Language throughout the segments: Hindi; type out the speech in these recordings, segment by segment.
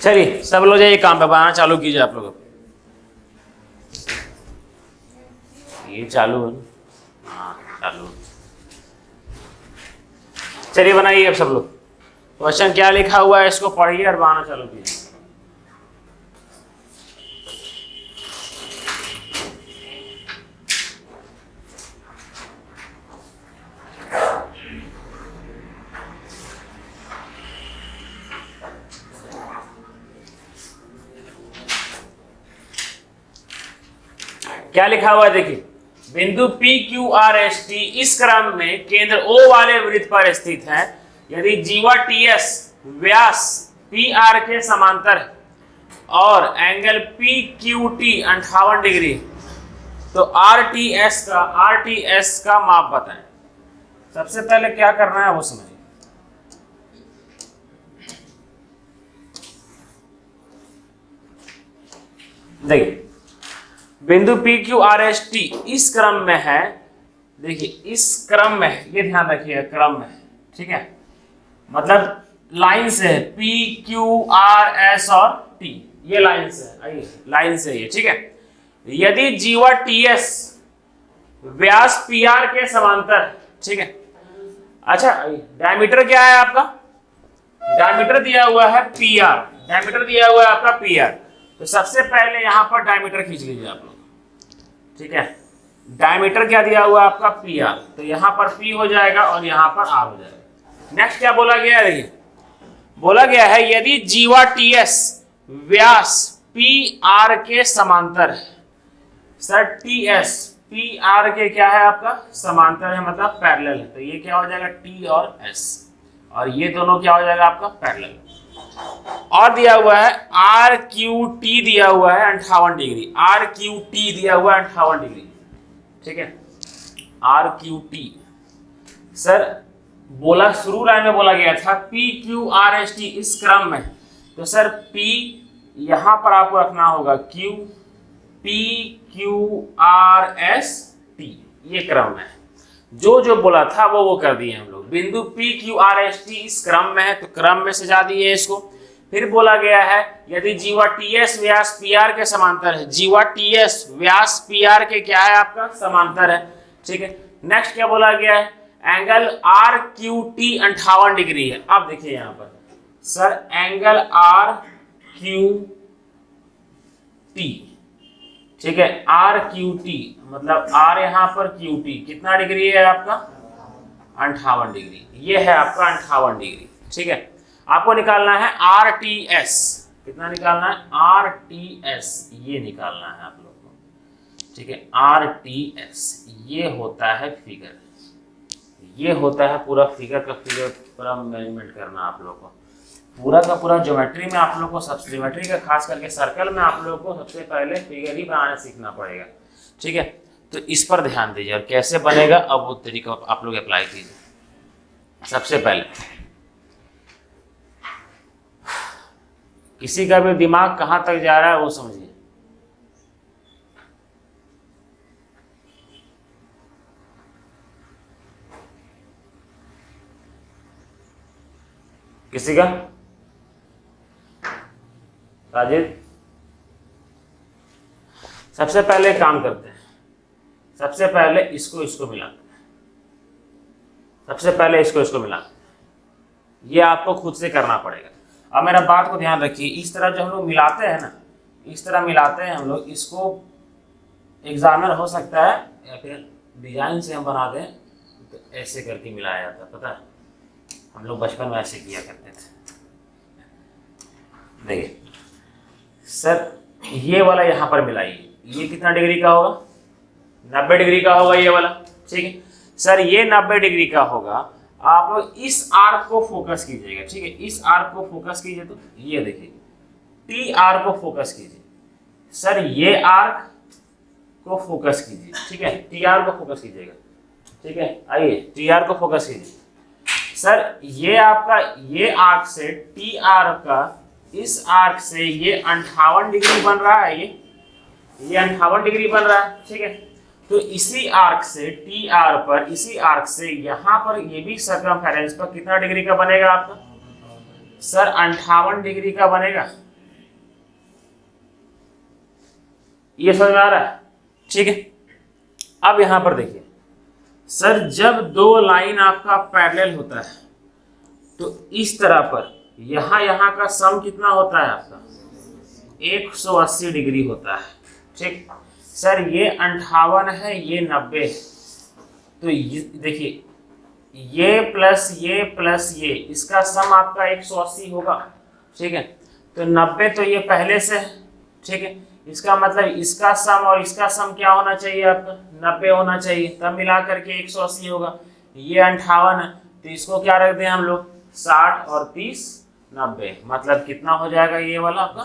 चलिए सब लोग जाइए काम पे, बनाना चालू कीजिए आप लोग। ये चालू है ना? हाँ चालू। चलिए बनाइए अब सब लोग। क्वेश्चन क्या लिखा हुआ है इसको पढ़िए और बनाना चालू कीजिए। क्या लिखा हुआ है देखिए, बिंदु P Q R S T इस क्रम में केंद्र O वाले वृत्त पर स्थित है। यदि जीवा TS व्यास PR के समांतर है और एंगल PQT 58 डिग्री, तो RTS का माप बताएं। सबसे पहले क्या करना है वो समझिए। देखिए बिंदु PQRST इस क्रम में है। देखिए इस क्रम में, ये ध्यान रखिए क्रम में, ठीक है, मतलब लाइन से है PQRS और T, ये लाइन से है, आइए लाइन से ये, ठीक है। यदि जीवा TS व्यास PR के समांतर, ठीक है। अच्छा डायमीटर क्या है आपका? डायमीटर दिया हुआ है PR, डायमीटर दिया हुआ है आपका PR। तो सबसे पहले यहां पर डायमीटर खींच लीजिए आप लोग, ठीक है। डायमीटर क्या दिया हुआ है आपका? PR, तो यहां पर P हो जाएगा और यहां पर R हो जाएगा। नेक्स्ट क्या बोला गया है? देखिए बोला गया है यदि जीवा TS व्यास PR के समांतर है। सर TS PR के क्या है आपका? समांतर है, मतलब पैरेलल है। तो ये क्या हो जाएगा? T और S, और ये दोनों क्या हो जाएगा आपका? पैरेलल। और दिया हुआ है RQT दिया हुआ है 58 डिग्री, RQT दिया हुआ है 58 डिग्री, ठीक है। RQT सर बोला शुरू लाइन में बोला गया था PQRST इस क्रम में, तो सर P यहां पर आपको रखना होगा Q, PQRST ये क्रम है। जो बोला था वो कर दिए हम लोग। बिंदु PQRST इस क्रम में है, तो क्रम में सजा दिए इसको। फिर बोला गया है यदि जीवा TS व्यास PR के समांतर है। जीवा TS व्यास PR के क्या है आपका? समांतर है, ठीक है। नेक्स्ट क्या बोला गया है? एंगल RQT 58 डिग्री है। अब देखिए यहां पर सर एंगल RQT, ठीक है, RQT मतलब R यहां पर QT कितना डिग्री है आपका? 58 डिग्री। ये है आपका 58 डिग्री, ठीक है। आपको निकालना है RTS, कितना निकालना है? RTS ये निकालना है आप लोग को, ठीक है। RTS ये होता है फिगर, ये होता है पूरा फिगर का फिगर पूरा मैनेजमेंट करना आप लोग को। पूरा का पूरा ज्योमेट्री में आप लोग को, सब ज्योमेट्री का खास करके सर्कल में आप लोग को सबसे पहले फिगर ही बनाना सीखना पड़ेगा, ठीक है। तो इस पर ध्यान दीजिए और कैसे बनेगा अब वो तरीका आप लोग अप्लाई कीजिए। सबसे पहले किसी का भी दिमाग कहां तक जा रहा है वो समझिए। किसी का? राजेश सबसे पहले काम करते हैं, सबसे पहले इसको मिलाते हैं, सबसे पहले इसको मिलाते हैं। ये आपको खुद से करना पड़ेगा। अब मेरा बात को ध्यान रखिए, इस तरह जो हम लोग मिलाते हैं ना, इस तरह मिलाते हैं हम लोग, इसको एग्जामिनर हो सकता है या फिर डिजाइन से हम बना दें तो ऐसे करके मिलाया जाता है, पता है हम लोग बचपन में ऐसे किया करते थे। देखिए सर ये वाला यहाँ पर मिलाइए, ये कितना डिग्री का होगा? 90 डिग्री का होगा ये वाला, ठीक है। सर ये 90 डिग्री का होगा। आप लोग इस आर्क को फोकस कीजिएगा, ठीक है। इस आर्क को फोकस कीजिए, तो ये देखिए टी आर्क को फोकस कीजिए। सर ये आर्क को फोकस कीजिए, ठीक है, टी आर को फोकस कीजिएगा, ठीक है। आइए टी आर को फोकस कीजिए। सर ये आपका ये आर्क से टी आर का इस आर्क से ये 58 डिग्री बन रहा है, ये 58 डिग्री बन रहा है, ठीक है। तो इसी आर्क से टी आर पर, इसी आर्क से यहाँ पर ये भी सर्कमफेरेंस पर कितना डिग्री का बनेगा आपका? सर 58 डिग्री का बनेगा, ये समझ में आ रहा है? ठीक है, अब यहां पर देखिए सर, जब दो लाइन आपका पैरेलल होता है तो इस तरह पर यहां का सम कितना होता है आपका 180 डिग्री होता है। ठीक सर, ये 58 है, ये 90 है, तो देखिए ये प्लस ये इसका सम आपका 180 होगा। ठीक है, तो 90 तो ये पहले से है। ठीक है, इसका मतलब इसका सम और इसका सम क्या होना चाहिए आपका 90 होना चाहिए, तब मिला करके 180 होगा। ये 58 है तो इसको क्या रख दें हम लोग 60 और 30 90, मतलब कितना हो जाएगा ये वाला आपका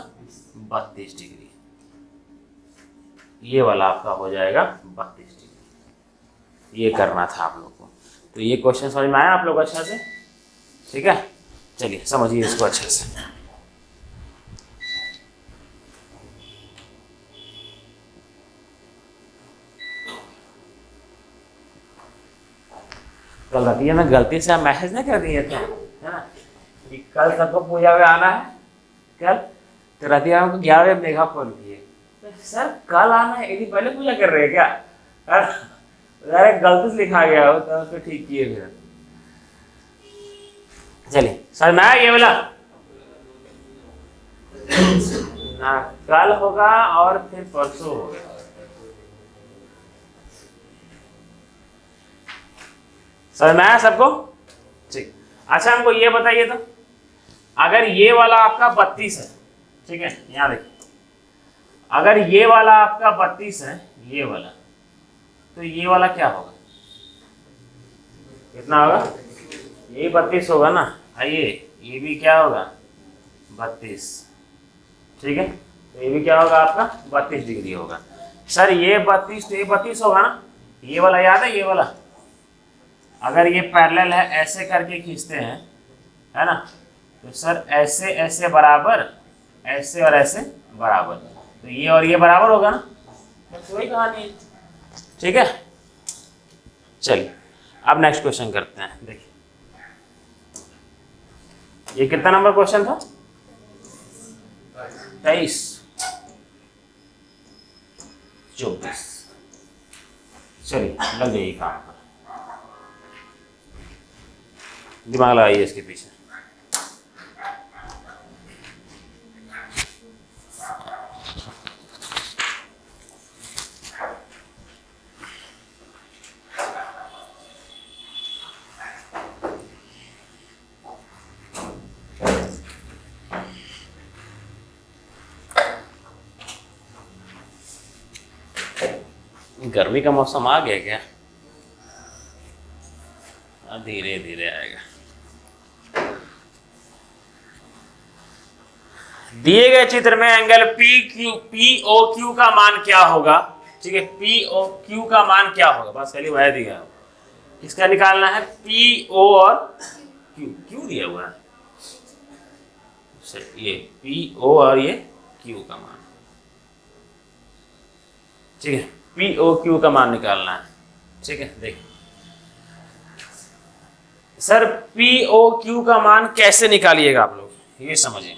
32 डिग्री, ये वाला आपका हो जाएगा 32 डिग्री। ये करना था आप लोग को। तो ये क्वेश्चन समझ में आया आप लोग अच्छा से? ठीक है, चलिए समझिए इसको अच्छे से। कल रात में गलती से आप मैसेज नहीं कर दिए थे, है ना, कि कल सबको पूजा में आना है कल, तो रातिया को 11 बजे मेघा फोन किए, तो सर कल आना है, एक दिन पहले पूजा कर रहे हैं क्या? अरे गलती से लिखा गया हो तो उसको ठीक किए फिर। चलिए सर, मैं ये बोला ना, कल होगा और फिर परसों होगा। समझ में आया सबको? ठीक, अच्छा हमको ये बताइए तो, अगर ये वाला आपका 32 है, ठीक है, यहाँ देखिए, अगर ये वाला आपका 32 है, ये वाला, तो ये वाला क्या होगा, कितना होगा? ये 32 होगा ना, आइए ये भी क्या होगा 32। ठीक है, तो ये भी क्या होगा आपका 32 डिग्री होगा। सर ये 32 तो ये 32 होगा ना, ये वाला याद है, ये वाला अगर ये पैरेलल है ऐसे करके खींचते हैं, है ना, तो सर ऐसे ऐसे बराबर, ऐसे और ऐसे बराबर, तो ये और ये बराबर होगा ना, बस वही कहानी है। ठीक है, चलिए अब नेक्स्ट क्वेश्चन करते हैं। देखिए ये कितना नंबर क्वेश्चन था? 23 24। चलिए लग जाइए काम पर, दिमाग लगाइए इसके पीछे। गर्मी का मौसम आ गया क्या? धीरे धीरे आएगा। दिए गए चित्र में एंगल POQ का मान क्या होगा? ठीक है, POQ का मान क्या होगा, बस खाली वह दिया, किसका निकालना है? PO और Q दिया हुआ है, ये PO और ये Q का मान। ठीक है, POQ का मान निकालना है। ठीक है, देखिए सर POQ का मान कैसे निकालिएगा आप लोग, ये समझिए।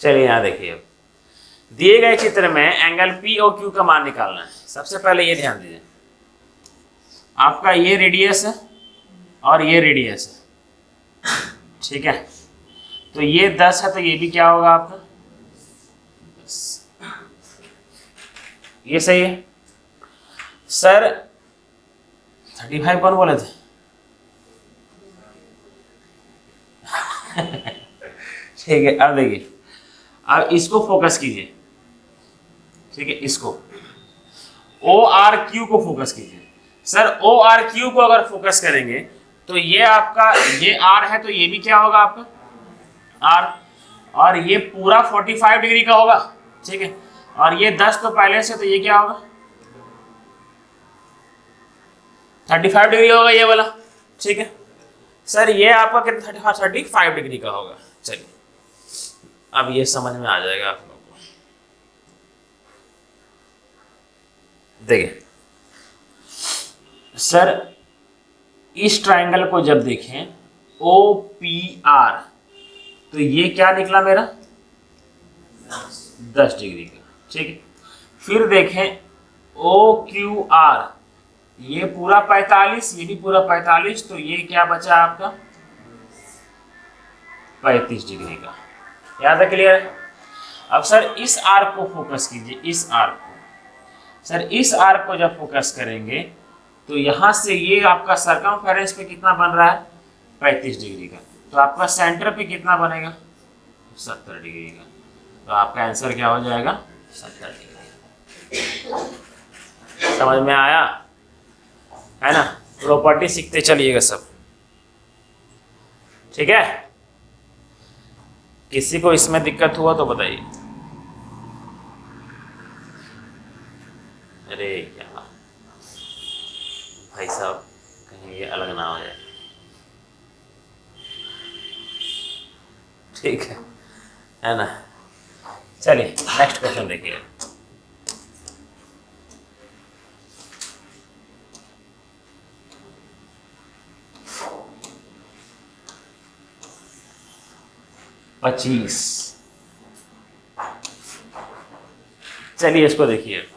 चलिए यहाँ देखिए, दिए गए चित्र में एंगल POQ का मान निकालना है। सबसे पहले ये ध्यान दीजिए, आपका ये रेडियस है और ये रेडियस है। ठीक है, तो ये 10 है, तो ये भी क्या होगा आपका 10। ये सही है सर। 35 कौन बोले थे? ठीक है, अब देखिए, अब इसको फोकस कीजिए। ठीक है, इसको ORQ को फोकस कीजिए। सर ORQ को अगर फोकस करेंगे तो ये आपका ये R है, तो ये भी क्या होगा आपका R, और ये पूरा 45 डिग्री का होगा, ठीक है। और ये 10 तो पहले से, तो ये क्या होगा 35 डिग्री होगा ये वाला, ठीक है। सर ये आपका कितना 35 डिग्री का होगा। चलिए अब ये समझ में आ जाएगा आप लोगों को। देखिए सर इस ट्राइंगल को जब देखें OPR, तो ये क्या निकला मेरा 10 डिग्री का, ठीक है। फिर देखें OQR, ये पूरा 45, ये भी पूरा 45, तो ये क्या बचा आपका 35 डिग्री का। याद है, क्लियर है। अब सर इस आर्क को फोकस कीजिए, इस आर्क को। सर इस आर्क को जब फोकस करेंगे तो यहां से ये आपका सरकमफेरेंस पे कितना बन रहा है 35 डिग्री का, तो आपका सेंटर पे कितना बनेगा 70 डिग्री का। तो आपका आंसर क्या हो जाएगा 70 डिग्री। समझ में आया है ना। प्रॉपर्टी सीखते चलिएगा सब, ठीक है। किसी को इसमें दिक्कत हुआ तो बताइए। अरे क्या भाई साहब, कहीं ये अलग ना हो जाए, ठीक है ना। चलिए नेक्स्ट क्वेश्चन देखिए। पच्चीस। चलिए इसको देखिए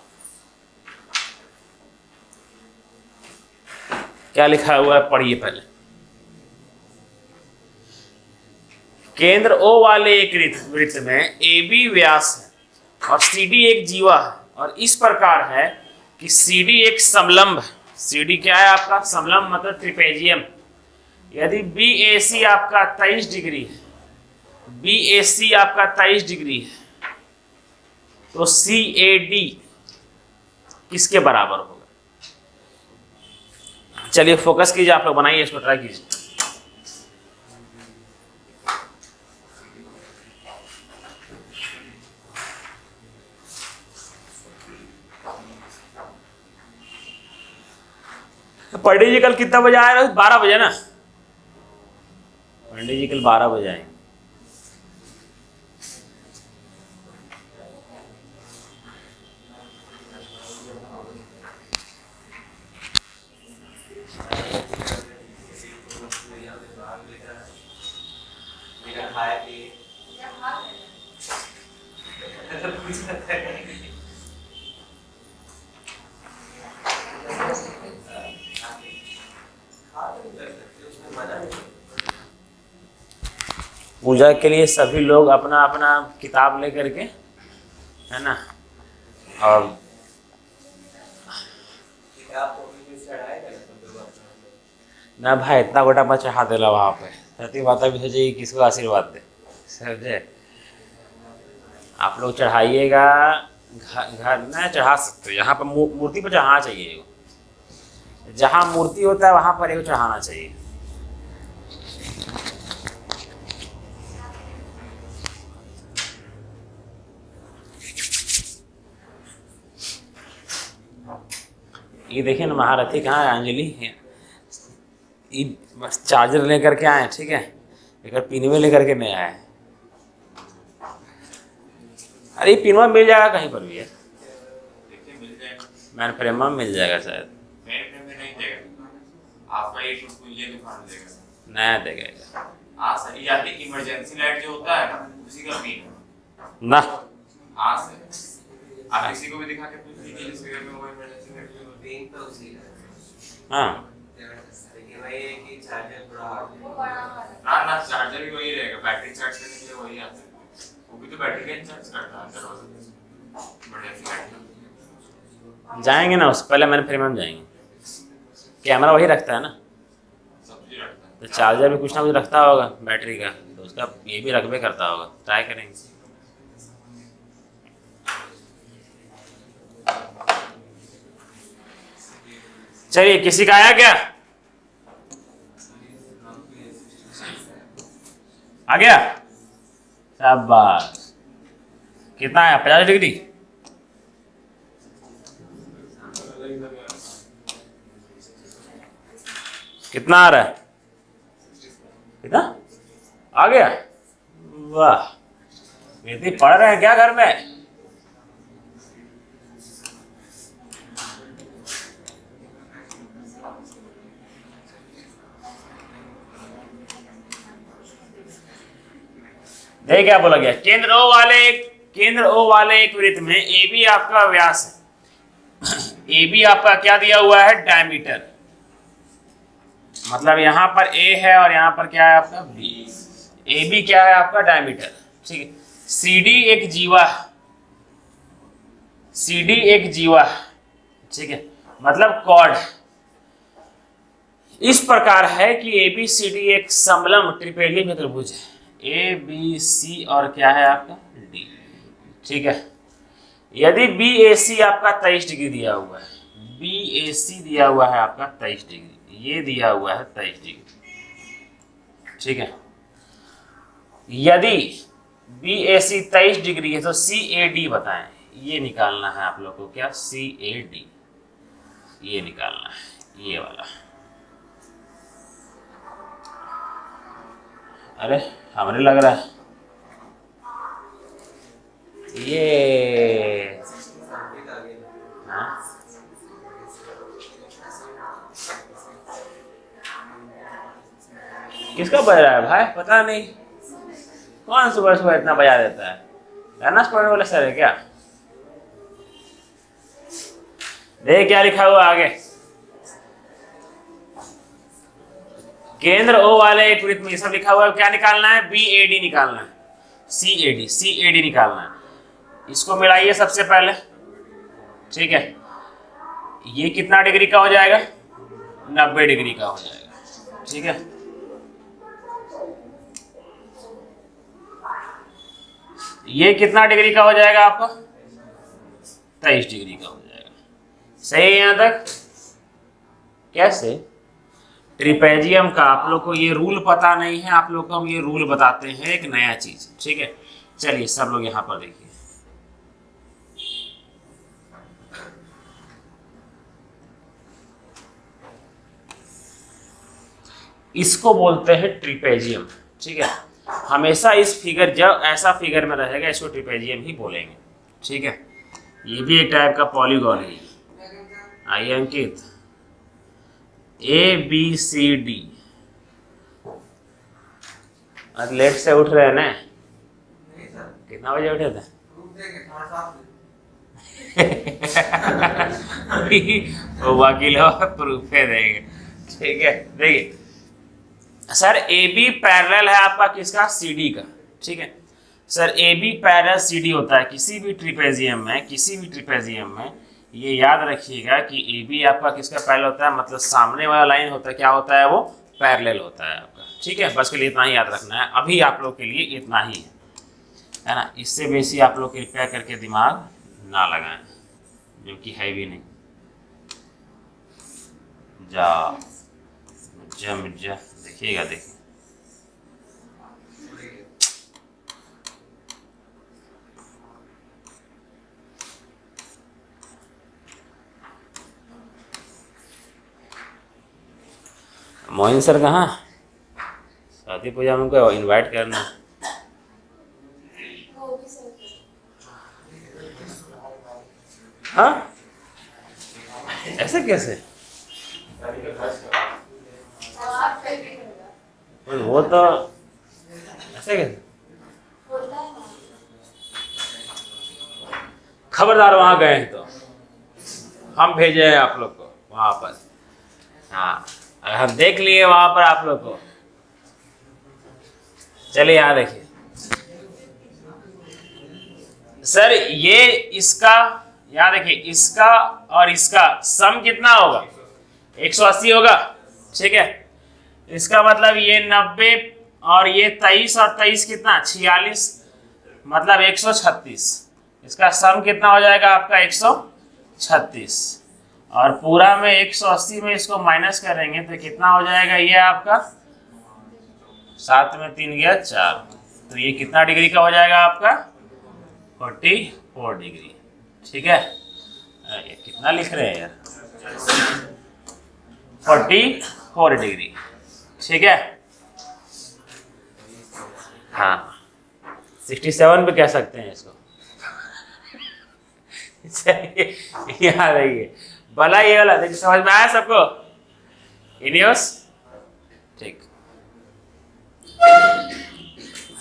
क्या लिखा हुआ है, पढ़िए पहले। केंद्र O वाले एक वृत्त में AB व्यास है और CD एक जीवा है, और इस प्रकार है कि CD एक समलंब है। CD क्या है आपका समलंब, मतलब ट्रिपेजियम। यदि BAC आपका 23 डिग्री है, BAC आपका 23 डिग्री है, तो CAD किसके बराबर होगा। चलिए फोकस कीजिए, आप लोग बनाइए इसको, ट्राई कीजिए। पंडित जी कल कितना बजे आए? 12 बजे ना। पंडित जी कल 12 बजे आए। पूजा के लिए सभी लोग अपना अपना किताब लेकर के, है ना, और ना भाई इतना गोटा मत चढ़ा देला वहाँ पे। सती माता भी सोचे किसको आशीर्वाद दे, समझे। आप लोग चढ़ाइएगा, घर में चढ़ा सकते हो, यहाँ पर मूर्ति पर चढ़ाना चाहिए। जहाँ मूर्ति होता है वहाँ पर एगो चढ़ाना चाहिए। ये देखिए ना महारथी कहाँ है, अंजलि है। ये बस चार्जर लेकर के आए, ठीक है, एक पिनवे लेकर के नहीं आए। अरे ये पिनवा मिल जाएगा कहीं पर भी है, मैन फ्रेम में मिल जाएगा शायद। नया देगा इमरजेंसी लाइट जो होता है ना, उसी का पिन ना। आप किसी को भी दिखा के पूछ लीजिए जिस घर में वो इमरजेंसी लाइट जो पिन तो उसी का। हाँ वही है कि चार्जर थोड़ा ना चार्जर भी वही रहेगा, बैटरी चार्ज करने के लिए वही आता है। वो भी तो बैटरी का चार्ज करता है अंदर। इमरजेंसी लाइट जाएंगे ना, उससे पहले मैंने फ्रेम में जाएंगे। कैमरा वही रखता है ना, सब कुछ रखता है। तो चार्जर भी कुछ ना कुछ रखता होगा बैटरी का, तो उसका ये भी रखबे करता होगा। ट्राई करेंगे। चलिए किसी का आया क्या? आ गया, शाबाश। कितना है 50 डिग्री? कितना आ रहा है? कितना आ गया? वाह, बेटी पढ़ रहे हैं क्या घर में? देखिए क्या बोला गया, केंद्र ओ वाले एक वृत्त में ए बी आपका व्यास है, ए बी आपका क्या दिया हुआ है? डायमीटर। मतलब यहां पर ए है और यहां पर क्या है आपका? बी। ए बी क्या है आपका? डायमीटर। ठीक है। सी डी एक जीवा, सी डी एक जीवा, ठीक है, मतलब कॉर्ड इस प्रकार है कि ए बी सी डी एक समलंब त्रिपेलीय चतुर्भुज है, ए बी सी और क्या है आपका? डी। ठीक है। यदि बी ए सी आपका 23 डिग्री दिया हुआ है, बी ए सी दिया हुआ है आपका 23 डिग्री, ये दिया हुआ है 23 डिग्री। ठीक है। यदि बी ए सी 23 डिग्री है तो सी ए डी बताएं, ये निकालना है आप लोग को। क्या? सी ए डी, ये निकालना है, ये वाला। अरे हमें लग रहा है ये किसका बज रहा है भाई? पता नहीं कौन सुबह सुबह इतना बजा देता है। लर्नर्स पढ़ने वाले सर है क्या? देख क्या लिखा हुआ आगे, केंद्र ओ वाले एक वृत्त में, ये सब लिखा हुआ है। क्या निकालना है? बी ए डी निकालना है, सी ए डी निकालना है। इसको मिलाइए सबसे पहले। ठीक है। ये कितना डिग्री का हो जाएगा? 90 डिग्री का हो जाएगा। ठीक है। ये कितना डिग्री का हो जाएगा आपका? 23 डिग्री का हो जाएगा। सही है यहां तक? कैसे? ट्रिपेजियम का आप लोग को ये रूल पता नहीं है, आप लोग को हम ये रूल बताते हैं, एक नया चीज। ठीक है। चलिए सब लोग यहां पर देखिए, इसको बोलते हैं ट्रिपेजियम। ठीक है। हमेशा इस फिगर, जब ऐसा फिगर में रहेगा इसको ट्रिपेजियम ही बोलेंगे। ठीक है। ये भी एक टाइप का पॉलीगॉन है। आइए अंकित, ए बी सी डी। आज लेट से उठ रहे हैं ना? कितना बजे उठे थे? वो बाकी लोग प्रूफ देंगे। ठीक है। देखिए सर, ए बी पैरेलल है आपका किसका? सी डी का। ठीक है sir, A B parallel C D होता है किसी भी ट्रिपेजियम में, किसी भी ट्रिपेजियम में। ये याद रखिएगा कि ए बी आपका किसका पैरेलल होता है? मतलब सामने वाला लाइन होता है, क्या होता है वो? पैरेलल होता है आपका। ठीक है। बस के लिए इतना ही याद रखना है, अभी आप लोग के लिए इतना ही है ना। इससे बेसी आप लोग कृपया करके दिमाग ना लगाएं, जो कि है भी नहीं। जा देखिएगा, देखिए मोइन सर कहाँ? शादी पूजा में उनको इनवाइट करना। हाँ, ऐसे कैसे? वो तो ऐसे कैसे? खबरदार, वहां गए हैं तो हम भेजे हैं आप लोग को वहां पर। हाँ, हम देख लिए वहां पर आप लोग को। चलिए यहाँ देखिए सर, ये इसका, यहाँ देखिए इसका और इसका सम कितना होगा? 180 होगा। ठीक है। इसका मतलब ये 90 और ये 23 और 23 कितना? 46, मतलब 136। इसका सम कितना हो जाएगा आपका? 136। और पूरा में 180 में इसको माइनस करेंगे तो कितना हो जाएगा ये आपका? 7 में 3 गया 4, तो ये कितना डिग्री का हो जाएगा आपका 44 डिग्री। ठीक है, ये कितना लिख रहे हैं यार, 44 डिग्री। ठीक है, हाँ 67 पे कह सकते हैं इसको। चलिए यहाँ रहिए, भला ये वाला देखिए, समझ में आया सबको? इनियस, ठीक,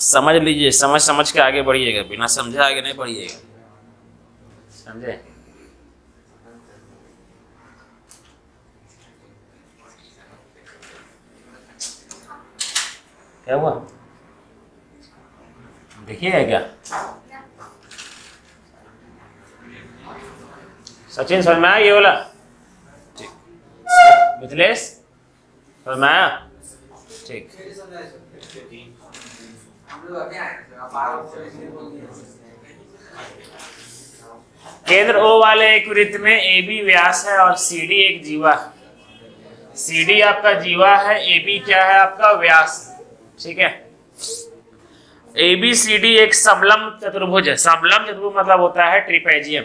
समझ लीजिए, समझ के आगे बढ़िएगा, बिना समझे आगे नहीं बढ़िएगा, समझे? क्या हुआ, देखिएगा क्या? सचिन समझ में आया ये वाला? ठीक, मिथिलेश समझ में आया? ठीक, केंद्र O वाले एक वृत्त में AB व्यास है और CD एक जीवा है। CD आपका जीवा है, AB क्या है आपका व्यास। ठीक है, ABCD एक समलंब चतुर्भुज है। समलंब चतुर्भुज मतलब होता है ट्रिपेजियम।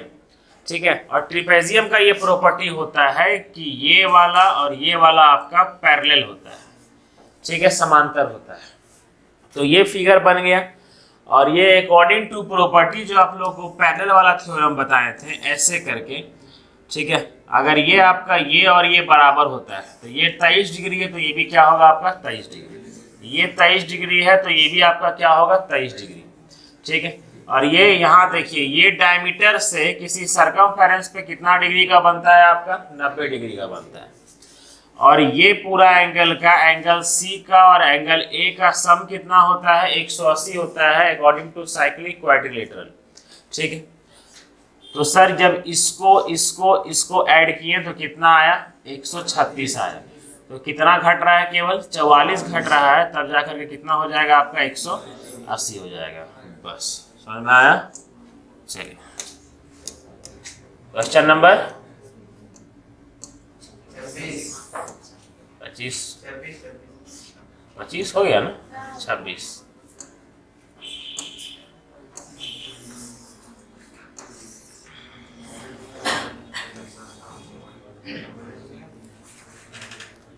ठीक है, और ट्रिपेजियम का ये प्रॉपर्टी होता है कि ये वाला और ये वाला आपका पैरेलल होता है। ठीक है, समांतर होता है। तो ये फिगर बन गया, और ये अकॉर्डिंग टू प्रॉपर्टी जो आप लोग को पैरेलल वाला थ्योरम बताए थे ऐसे करके। ठीक है, अगर ये आपका ये और ये बराबर होता है तो ये 23 डिग्री है, तो ये भी क्या होगा आपका 23 डिग्री। ये 23 डिग्री है तो ये भी आपका क्या होगा 23 डिग्री। ठीक है, और ये यहाँ देखिए, ये डायमीटर से किसी सरकमफेरेंस पे कितना डिग्री का बनता है आपका 90 डिग्री का बनता है। और ये पूरा एंगल का, एंगल C का और एंगल A का सम कितना होता है 180 होता है अकॉर्डिंग टू साइक्लिक क्वाड्रिलेटरल। ठीक है, तो सर जब इसको ऐड किए तो कितना आया 136 आया। तो कितना घट रहा है, केवल 44 घट रहा है, तब जाकर के कितना हो जाएगा आपका 180 हो जाएगा। बस समझ में आया? चलिए क्वेश्चन नंबर 25 हो गया ना, 26।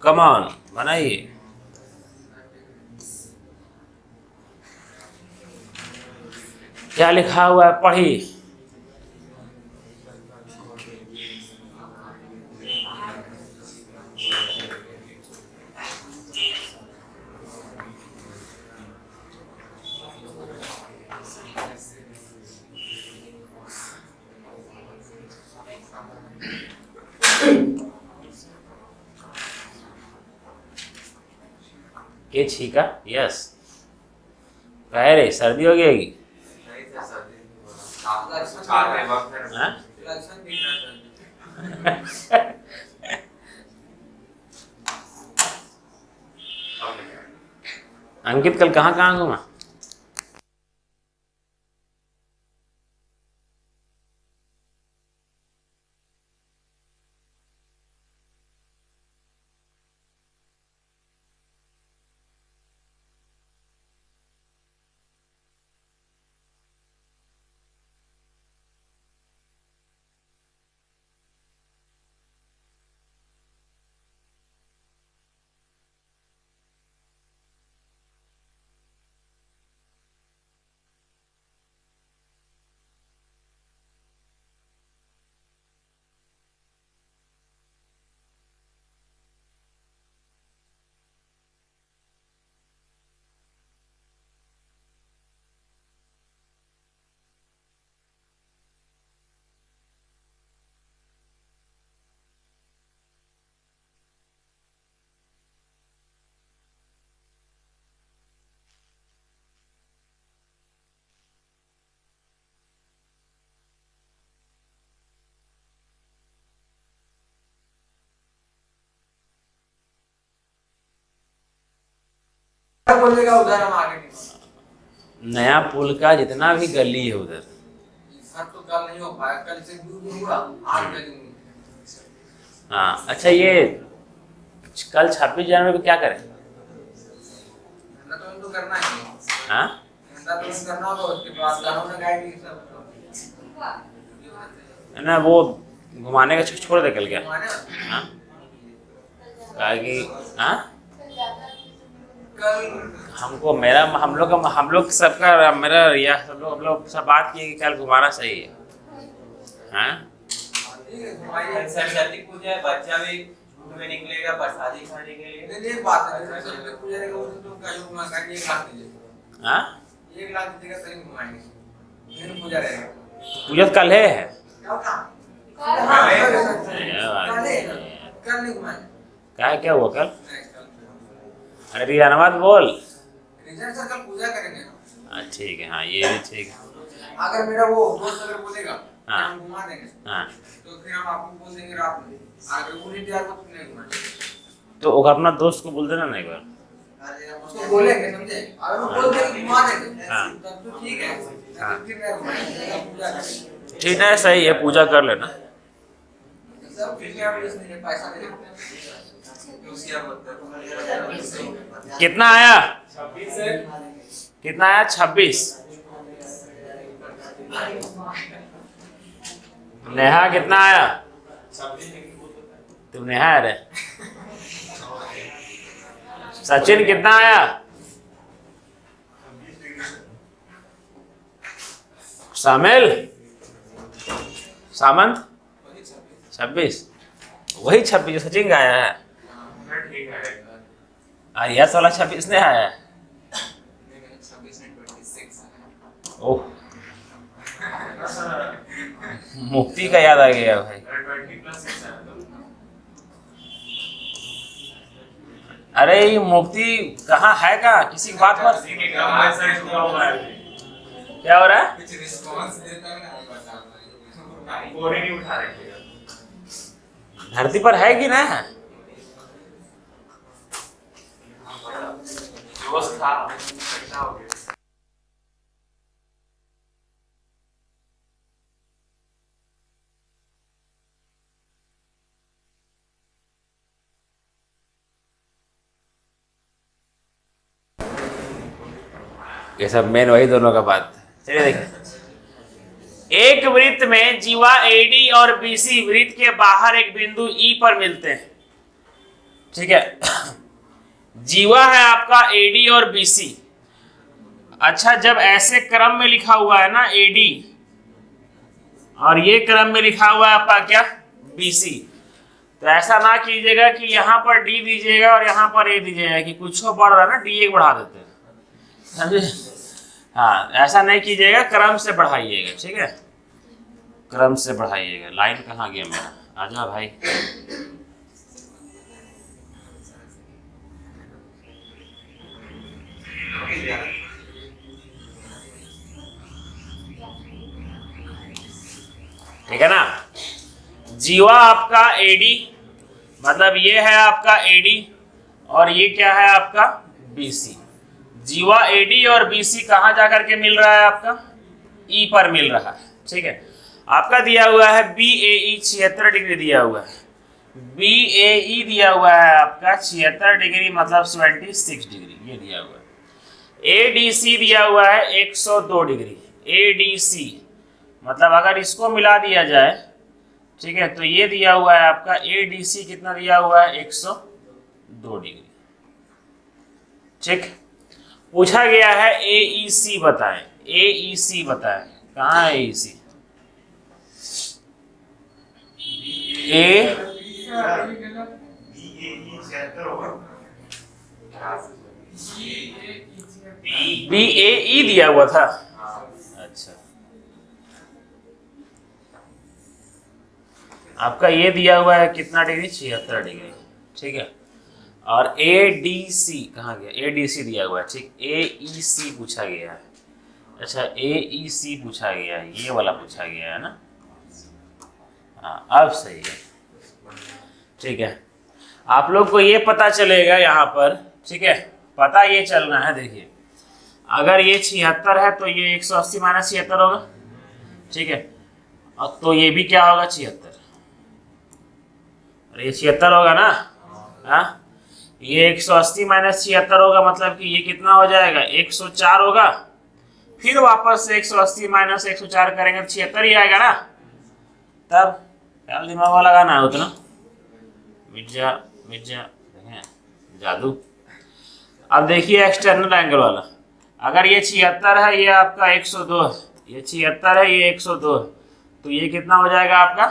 कम ऑन बनाइए। क्या लिखा हुआ है पढ़िए। के छीका, यस कह रहे सर्दी हो गई। अंकित कल कहाँ कहाँ घूमा? उधर हम आगे नया पुल का जितना भी गली है उधर। सर तो कल नहीं हो पाया, कल से दूर हुआ, आज करेंगे। हाँ अच्छा, ये कल 26 जनवरी को क्या करें? मैं तो करना है। हाँ करना होगा, उसके बाद कानून गाइड सब ना, वो घुमाने का छोड़ दे कल क्या। हाँ कि हाँ हमको मेरा हम लोग सबका मेरा या हम लोग सब बात किए कि कल घुमाना सही है। हाँ सरस्वती पूजा है, बच्चा भी धूप में निकलेगा प्रसादी खाने के लिए। नहीं बात है, सरस्वती पूजा रहेगा उस दिन का जो घुमा कर 1 लाख दीजिए। हाँ 1 लाख दीजिएगा तभी घुमाएंगे। फिर पूजा रहेगा। पूजा तो कल है। कल नहीं घुमाएंगे। क्या हुआ कल? अरे रियानवाद बोल। रिजल्ट सर कल पूजा करेंगे। ठीक है, हाँ ये भी ठीक है। अगर मेरा वो दोस्त अगर बोलेगा हाँ हम घुमा देंगे, हाँ तो फिर हम आपको बोल देंगे रात में। अगर वो नहीं तैयार हो तो नहीं घुमाएंगे। तो वो अपना दोस्त को बोल देना ना एक बार। उसको बोलेंगे, समझे? अगर वो बोल देंगे घुमा देंगे हाँ तब तो ठीक है। हाँ फिर मैं घुमाएंगे, पूजा करेंगे। ठीक है, सही है, पूजा कर लेना। सब फिर क्या इसमें पैसा दे देते हैं। उसके कितना आया? 26 कितना आया? 26। नेहा कितना आया? तुम नेहा रे। सचिन कितना आया? शामिल सामंत 26। वही 26 जो सचिन का आया है। यस वाला 26 ने आया है। ओह मुक्ति का याद आ गया भाई। अरे ये मुक्ति कहाँ है? कहाँ किसी की बात पर क्या हो रहा है? कुछ रिस्पांस देता है ना, फोन ही नहीं उठा रहे। धरती पर है कि ना? जोश था, कैसा हो गया? ये सब मेन वही दोनों का बात। चलिए देखिए, एक वृत्त में जीवा एडी और बीसी वृत्त के बाहर एक बिंदु ई पर मिलते हैं। ठीक है, जीवा है आपका एडी और बीसी। अच्छा, जब ऐसे क्रम में लिखा हुआ है ना एडी, और ये क्रम में लिखा हुआ है आपका क्या? बीसी, तो ऐसा ना कीजिएगा कि यहाँ पर डी दीजिएगा और यहाँ पर ए दीजिएगा कि कुछ बढ़ रहा है ना, डी एक बढ़ा देते हैं, समझे? हाँ, ऐसा नहीं कीजिएगा, क्रम से बढ़ाइएगा। ठीक है, क्रम से बढ़ाइएगा। लाइन कहाँ गया मेरा? आजा भाई। ठीक है ना? जीवा आपका एडी, मतलब ये है आपका एडी और ये क्या है आपका? बीसी। जीवा एडी और बीसी कहाँ जाकर के मिल रहा है आपका? ई पर मिल रहा है। ठीक है, आपका दिया हुआ है BAE 76 डिग्री दिया हुआ है। BAE दिया हुआ है आपका 76 डिग्री, मतलब 76 डिग्री ये दिया हुआ है। ADC दिया हुआ है 102 डिग्री। ADC मतलब अगर इसको मिला दिया जाए, ठीक है, तो ये दिया हुआ है आपका ADC कितना दिया हुआ है? 102 डिग्री। ठीक, पूछा गया है AEC बताएं। AEC बताएं, कहाँ है AEC? BAE दिया हुआ था। अच्छा, आपका ये दिया हुआ है कितना डिग्री? 76 डिग्री। ठीक है, और ADC कहाँ गया? ADC दिया हुआ है। ठीक, AEC पूछा गया है। अच्छा, AEC पूछा गया है, ये वाला पूछा गया है ना? हाँ, अब सही है। ठीक है, आप लोग को ये पता चलेगा यहाँ पर, ठीक है, पता ये चलना है। देखिए, अगर ये 76 है तो ये 180 माइनस 76 होगा। ठीक है, अब तो ये भी क्या होगा? 76। ये 76 होगा ना? हाँ, ये 180 माइनस 76 होगा, मतलब कि ये कितना हो जाएगा 104 होगा। फिर वापस से 180 माइनस 104 करेंगे तो 76 ही आएगा ना। तब क्या दिमाग लगाना है उतना, मिट जा देखें जादू। अब देखिए एक्सटर्नल एंगल वाला, अगर ये 76 है, ये आपका 102 है, ये 76 है, ये 102 है, तो ये कितना हो जाएगा आपका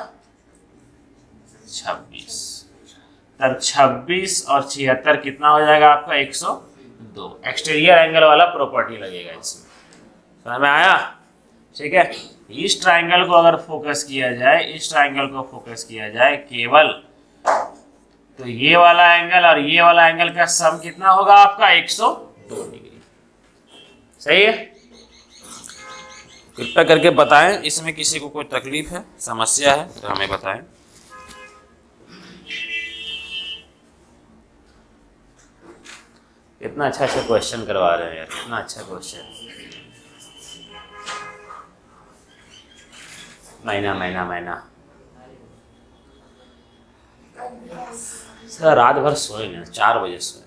26। तब 26 और 76 कितना हो जाएगा आपका 102। एक्सटीरियर एंगल वाला प्रॉपर्टी लगेगा इसमें, समझ में आया? ठीक है, इस ट्राइंगल को अगर फोकस किया जाए, इस ट्राइंगल को फोकस किया जाए केवल, तो ये वाला एंगल और ये वाला एंगल का सम कितना होगा आपका 102 डिग्री। सही है? कृपया करके बताएं, इसमें किसी को कोई तकलीफ है, समस्या है तो हमें बताएं। इतना अच्छा क्वेश्चन करवा रहे हैं यार, इतना अच्छा क्वेश्चन। महीना सर रात भर सोए ना, 4 बजे सोए।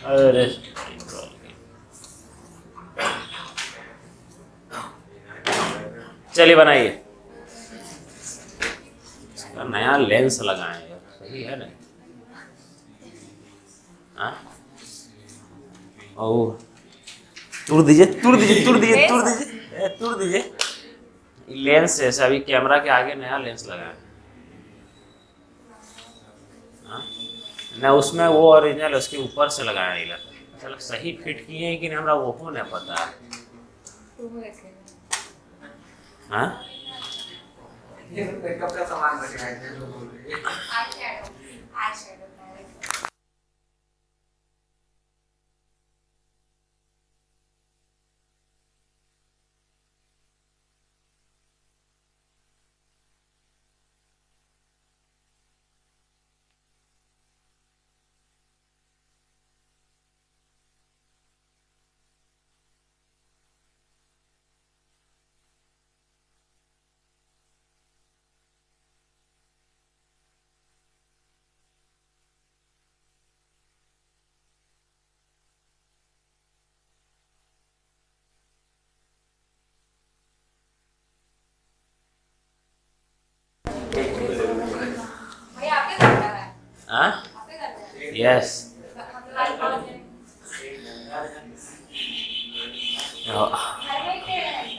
अरे चलिए बनाइए, नया लेंस लगाए यार, सही है ना? ओ तोड़ दीजिए लेंस जैसे अभी कैमरा के आगे नया लेंस लगाए ना, उसमें वो ओरिजिनल उसके ऊपर से लगाया नहीं लगा। चलो सही फिट किए हैं कि नहीं हमरा वो नहीं पता है। हाँ मेकअप का सामान रखा है। यस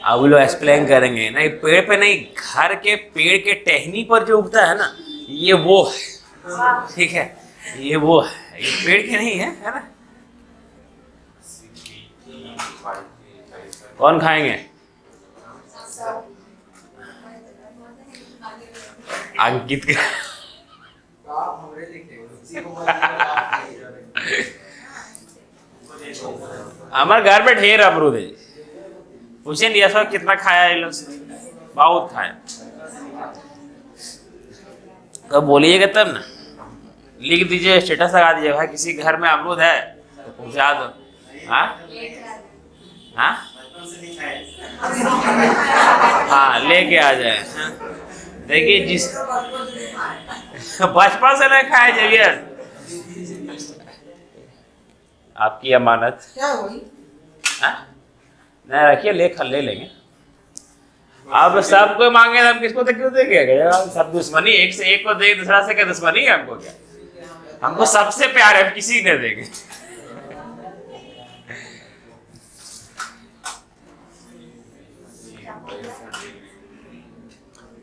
अब लोग एक्सप्लेन करेंगे नहीं, पेड़ पे नहीं, घर के पेड़ के टहनी पर जो उगता है ना, ये वो है। ठीक है, ये वो है, ये पेड़ के नहीं है ना? कौन खाएंगे? अंकित का हमारे घर पे ढेर अमरूद है। पूछे नहीं ऐसा कितना खाया है लोग से? बहुत खाया। कब बोलिएगा तब ना, लिख दीजिए, स्टेटस लगा दीजिए, भाई किसी घर में अमरूद है तो पहुंचा दो। हाँ हाँ लेके आ जाए। देखिए जिस बचपन से नहीं खाए जाइए, आपकी अमानत। क्या हुई? नहीं रखिए, ले लेंगे। अब सबको मांगे हम किसको तो क्यों देंगे? सब दुश्मनी, एक से एक को दे, दूसरा से क्या दुश्मनी है हमको? क्या हमको सबसे प्यार है, किसी ने देंगे।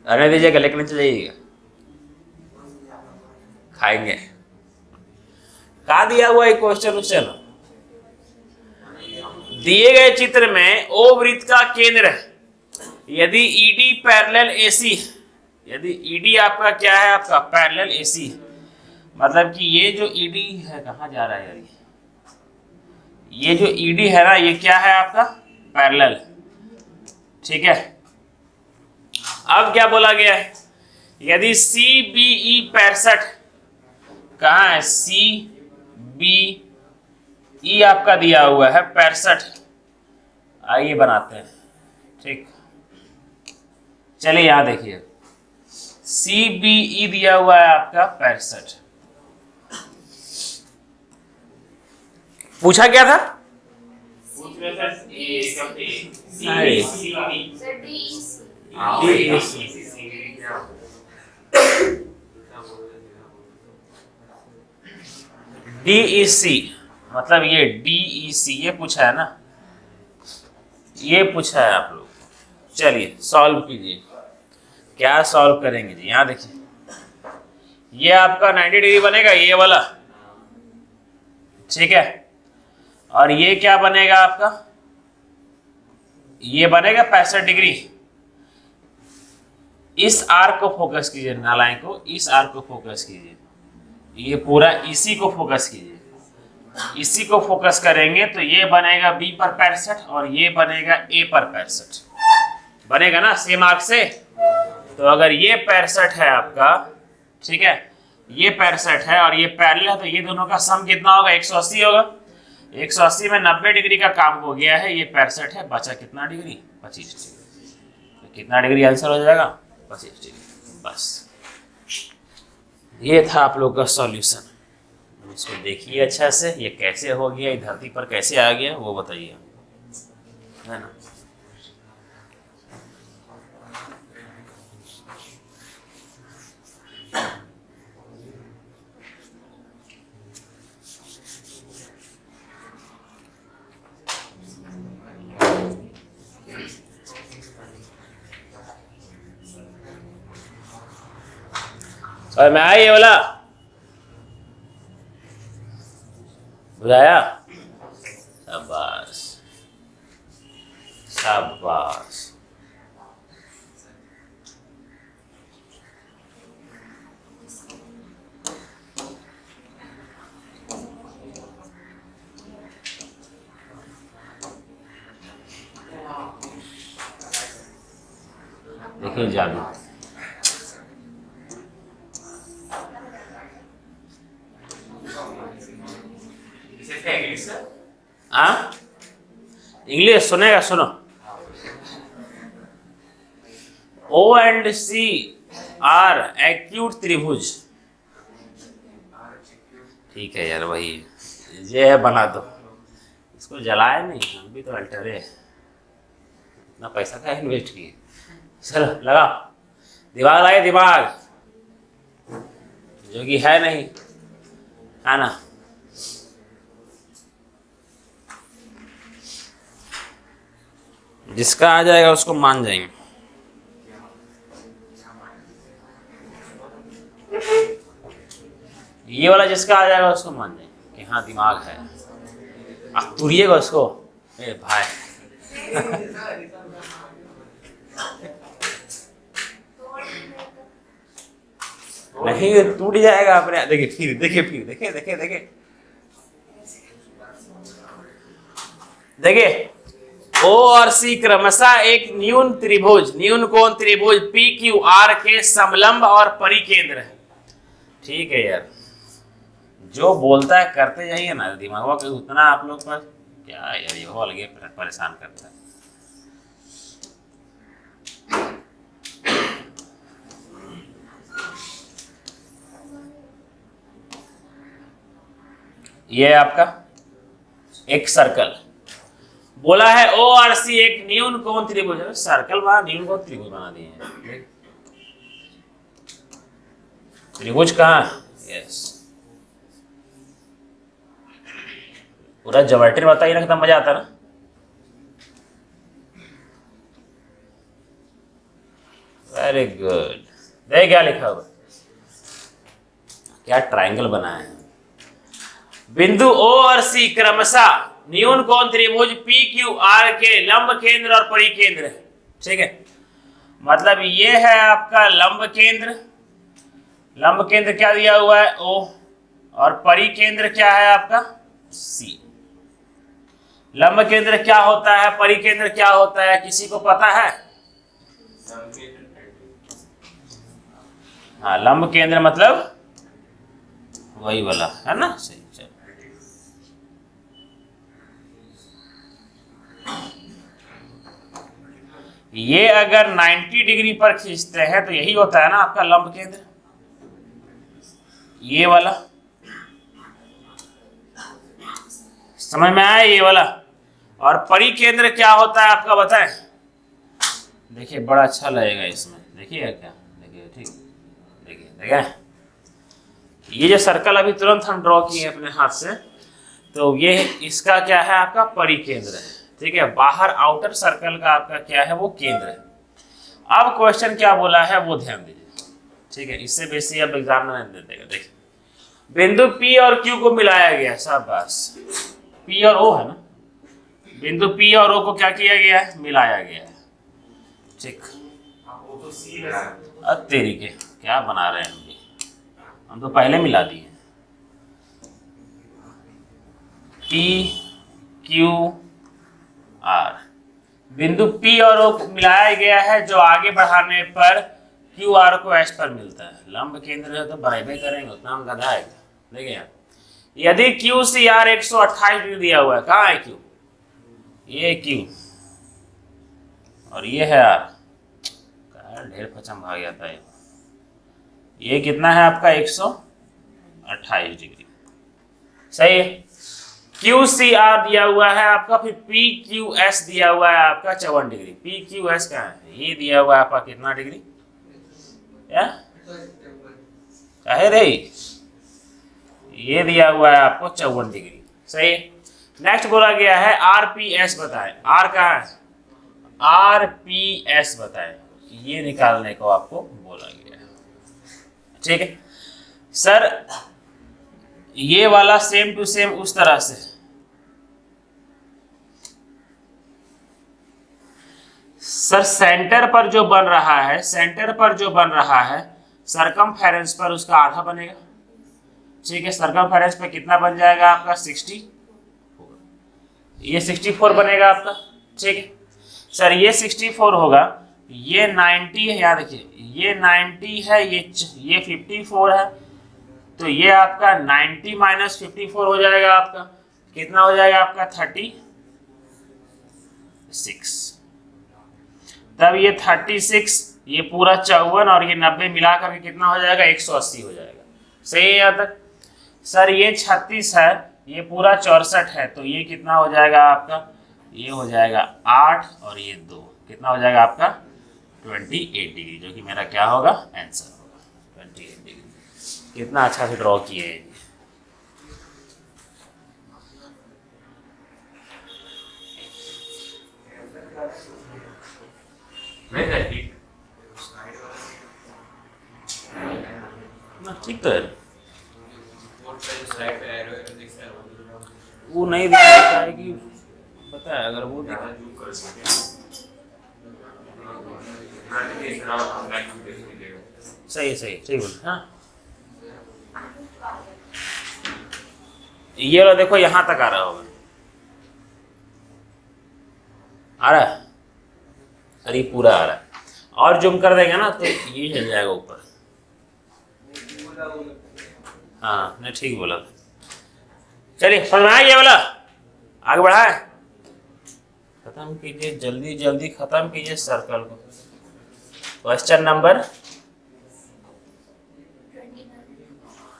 रहने दीजिएगा, लेकिन नहीं जाइएगा, खाएंगे। कहा दिया हुआ एक क्वेश्चन दिए गए चित्र में ओ वृत्त का केंद्र है, यदि ईडी पैरेलल एसी, यदि ईडी आपका क्या है? आपका पैरेलल एसी, मतलब कि ये जो ईडी है, कहाँ जा रहा है यार? ये जो ईडी है ना, ये क्या है आपका? पैरेलल। ठीक है, अब क्या बोला गया है? यदि सी बी ई 65 कहाँ है? सी बी ई आपका दिया हुआ है 65। आइए बनाते हैं। ठीक, चलिए यहां देखिए, सी बी ई दिया हुआ है आपका 65। पूछा क्या था? DEC मतलब ये DEC ये पूछा है ना, ये पूछा है आप लोग। चलिए सॉल्व कीजिए। क्या सॉल्व करेंगे जी? यहां देखिए, ये आपका 90 डिग्री बनेगा ये वाला, ठीक है। और ये क्या बनेगा आपका? ये बनेगा 65 डिग्री। इस आर्क को फोकस कीजिए, नालायन को, इस आर्क को फोकस कीजिए, ये पूरा इसी को फोकस कीजिए। इसी को फोकस करेंगे तो ये बनेगा बी पर 65 और ये बनेगा ए पर 65, बनेगा ना सेम आर्क से। तो अगर ये 65 है आपका, ठीक है, ये 65 है और ये पैरेलल है, तो ये दोनों का सम कितना होगा? 180 होगा। 180 में 90 डिग्री का काम हो गया है, ये 65 है, बचा कितना डिग्री? 25 डिग्री। तो कितना डिग्री आंसर हो जाएगा? 25 डिग्री। बस ये था आप लोग का सॉल्यूशन। इसको देखिए अच्छा से, ये कैसे हो गया, ये धरती पर कैसे आ गया वो बताइए, है ना। और मैं आई ये वाला बुझाया? शाबाश शाबाश। देखिए जादू। हाँ, इंग्लिश सुनेगा? सुनो, O and C are acute त्रिभुज। ठीक है यार, वही ये है, बना दो इसको। जलाए नहीं, हम भी तो अल्टर है, इतना पैसा का इन्वेस्ट किए। चलो लगा दिमाग, लाए दिमाग, जो कि है नहीं, है ना। जिसका आ जाएगा उसको मान जाएंगे। ये वाला जिसका आ जाएगा उसको मान जाएंगे कि हाँ दिमाग है। अब तुरिएगा उसको, ए भाई नहीं टूट जाएगा अपने। देखिए फिर, देखिए फिर, देखिए देखिए देखिए देखिए, O और C क्रमशः एक न्यून त्रिभुज, न्यून कोण त्रिभुज PQR के समलंब और परिकेंद्र है। ठीक है यार, जो बोलता है करते जाइए ना, दिमाग का उतना आप लोग पर क्या यार, ये अलग परेशान करता है। ये आपका एक सर्कल बोला है, O और C एक न्यून कोण त्रिभुज है। सर्कल बना, न्यून कोण त्रिभुज बना दिए हैं। त्रिभुज कहाँ? यस, पूरा ज्योमेट्री बताइए ना, कितना मजा आता ना। Very good. देख क्या लिखा हुआ, क्या ट्रायंगल बनाया है। बिंदु O और C क्रमशः न्यून कोण त्रिभुज PQR के लंब केंद्र और परिकेंद्र है। ठीक है, मतलब ये है आपका लंब केंद्र। लंब केंद्र क्या दिया हुआ है? O, और परिकेंद्र क्या है आपका? C। लंब केंद्र क्या होता है, परिकेंद्र क्या होता है, किसी को पता है? हाँ, लंब केंद्र मतलब वही वाला है ना, सही। चलो ये अगर 90 डिग्री पर खींचते हैं तो यही होता है ना आपका लंब केंद्र, ये वाला। समझ में आया ये वाला? और परिकेंद्र क्या होता है आपका बताएं? देखिए बड़ा अच्छा लगेगा इसमें, देखिए क्या, देखिए ठीक, देखिए देखिए ये जो सर्कल अभी तुरंत हम ड्रॉ किए अपने हाथ से, तो ये इसका क्या है आपका परिकेंद्र है, ठीक है। बाहर आउटर सर्कल का आपका क्या है, वो केंद्र है। अब क्वेश्चन क्या बोला है वो ध्यान दीजिए, ठीक है। इससे बेसी अब एग्जाम में नहीं दे देगा। देखिए बिंदु P और Q को मिलाया गया, शाबाश। P और O है ना, बिंदु P और O को क्या किया गया है, मिलाया गया है, ठीक। वो तो सी है। अब तेरी के क्या बना रहे हैं हम भी, हम तो पहले मिला दिए। P Q R, बिंदु P और O को मिलाया गया है, जो आगे बढ़ाने पर Q R को S पर मिलता है। लंब केंद्र है तो बराबर करेंगे, उतना हम गधा है। देखिए यदि Q C R 128 डिग्री दिया हुआ है, कहाँ है Q, ये Q और ये है R, ढेर पचम भाग जाता है। ये कितना है आपका 128 डिग्री, सही है। QCR दिया हुआ है आपका, फिर PQS दिया हुआ है आपका 54 डिग्री। PQS कहाँ है, ये दिया हुआ है आपका कितना डिग्री, क्या कहे रे, ये दिया हुआ है आपको 54 डिग्री, सही है। नेक्स्ट बोला गया है RPS बताएं, R कहाँ है, RPS बताएं, ये निकालने को आपको बोला गया है, ठीक है। सर ये वाला सेम टू सेम उस तरह से, सर सेंटर पर जो बन रहा है, सेंटर पर जो बन रहा है, सरकमफेरेंस पर उसका आधा बनेगा, ठीक है। सरकमफेरेंस पे कितना बन जाएगा आपका 64, ये 64 बनेगा आपका, ठीक है। सर ये 64 होगा, ये 90 है, याद रखिए ये 90 है, ये 54 है, तो ये आपका 90 माइनस 54 हो जाएगा आपका, कितना हो जाएगा आपका 36। तब ये 36, ये पूरा 54 और ये 90 मिला करके कितना हो जाएगा 180 हो जाएगा, सही है यहाँ तक। सर ये 36 है, ये पूरा 64 है, तो ये कितना हो जाएगा आपका, ये हो जाएगा 8 और ये 2, कितना हो जाएगा आपका 28 डिग्री, जो कि मेरा क्या होगा आंसर होगा 28 डिग्री। कितना अच्छा से ड्रॉ किए हैं। ठीक तो है, वो नहीं दिखा है कि पता है, अगर वो दिखा सही सही ठीक बोल। हाँ ये लो देखो यहाँ तक आ रहा होगा, आ रहा है, अरे पूरा आ रहा है, और जूम कर देंगे ना तो ये चल जाएगा ऊपर। हाँ नहीं ठीक बोला, चलिए समझ में आ गया वाला, आगे बढ़ाए, खत्म कीजिए जल्दी जल्दी, खत्म कीजिए सर्कल को। क्वेश्चन नंबर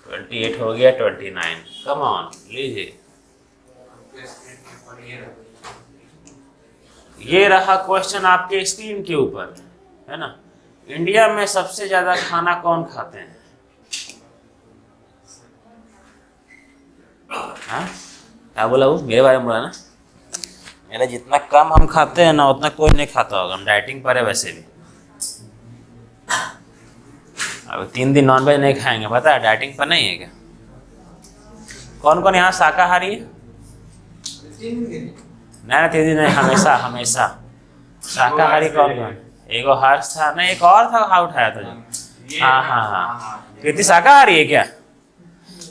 28 हो गया, 29 कम ऑन लीजिए। ये रहा क्वेश्चन आपके स्क्रीन के ऊपर, है ना। इंडिया में सबसे ज्यादा खाना कौन खाते हैं? हाँ क्या बोला वो, मेरे बारे में बोला ना, मेरा जितना कम हम खाते हैं ना उतना कोई नहीं खाता होगा, हम डाइटिंग पर है वैसे भी। अब 3 दिन नॉनवेज नहीं खाएंगे, पता है डाइटिंग पर नहीं है क्या? कौन कौन यहाँ शाकाहारी है? नहीं 3 दिन नहीं, हमेशा हमेशा शाकाहारी। कौन कौन? एगो हर्ष था, नहीं एक और था, हाँ उठाया था जो। हाँ हाँ हाँ, कृति शाकाहारी है क्या?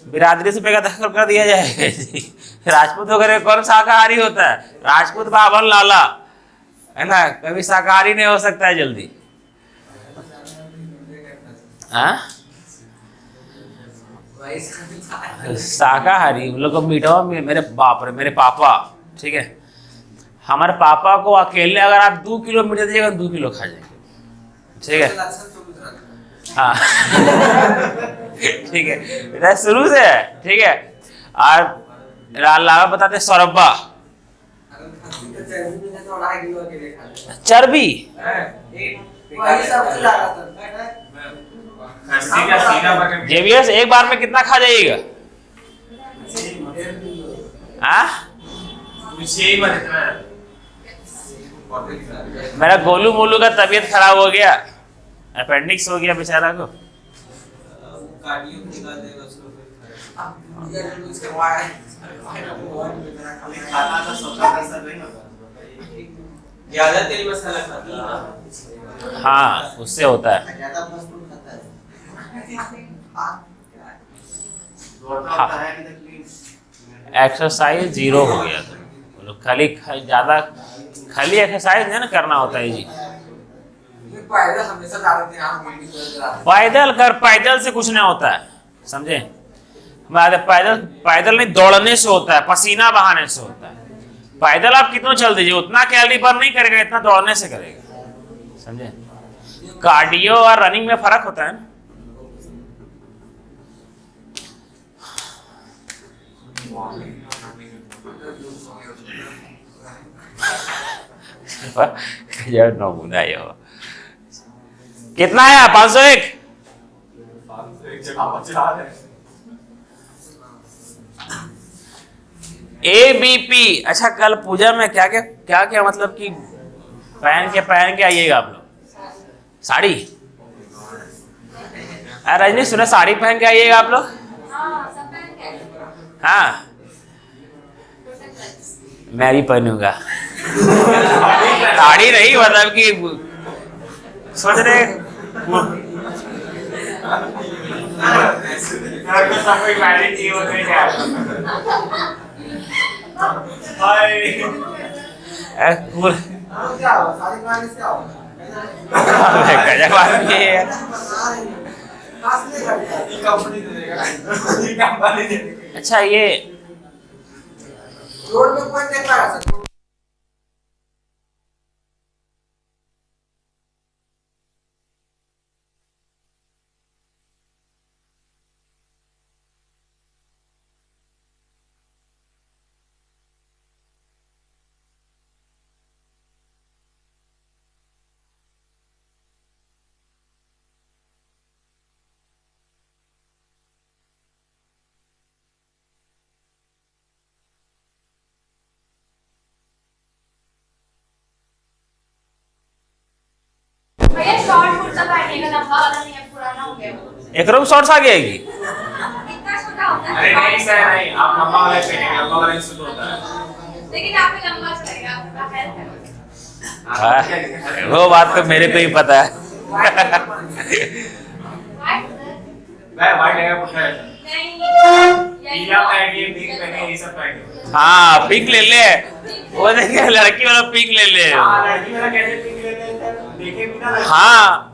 बिरादरी से पैसा दाखिल कर दिया जाएगा जी। राजपूत वगैरह कौन शाकाहारी होता है? राजपूत बाभन लाला, है ना, कभी शाकाहारी नहीं हो सकता है जल्दी। हाँ शाकाहारी, उन लोग को मीठा में मेरे बाप रे, मेरे पापा, ठीक है, हमारे पापा को अकेले अगर आप 2 किलो मीठा दीजिएगा 2 किलो खा जाएंगे, ठीक है। हाँ ठीक है, बेटा शुरू से है, ठीक है। और लाला बताते सौरब्बा चर्बी जेबीएस एक बार में कितना खा जाइएगा? हाँ मेरा गोलू मोलू का तबीयत खराब हो गया, अपेंडिक्स हो गया बेचारा को। ज्यादा तेल मसाला खाता। हाँ उससे होता है। हाँ, एक्सरसाइज 0 हो गया था, खाली ज्यादा खाली एक्सरसाइज नहीं ना करना होता है जी। पैदल से कुछ नहीं होता है, समझे? पैदल नहीं, दौड़ने से होता है, पसीना बहाने से होता है। पैदल आप कितना चल दीजिए उतना कैलोरी बर्न नहीं करेगा, इतना दौड़ने से करेगा, समझे? कार्डियो और रनिंग में फर्क होता है ना। कितना है? 501। ABP। अच्छा कल पूजा में क्या क्या मतलब कि पहन के आइएगा आप लोग? साड़ी? रजनी सुना, साड़ी पहन के आइएगा आप लोग? हाँ मैं भी पहनूंगा साड़ी नहीं, मतलब कि सोच रहे अच्छा ये भैया शॉर्ट कुर्ता पहनिएगा, लंबा वाला नहीं है, पुराना हो गया वो। एक रूम शॉर्ट्स आ गएगी। कितना छोटा होता है? अरे नहीं सर नहीं, आप लंबा वाला पहनेंगे, लंबा वाला सूट होता है। लेकिन आप पे लंबा चलेगा, आपका हेल्थ है। वो बात तो मेरे को ही पता है। मैं वाइट लगा पूछा है। नहीं पीला पहनिए, पिंक पहनिए, ये सब पहनिए। हाँ पिंक ले ले, वो देखिए लड़की वाला पिंक ले ले। हाँ लड़की वाला कैसे पिंक ले लेते हैं, देखे भी ना। हाँ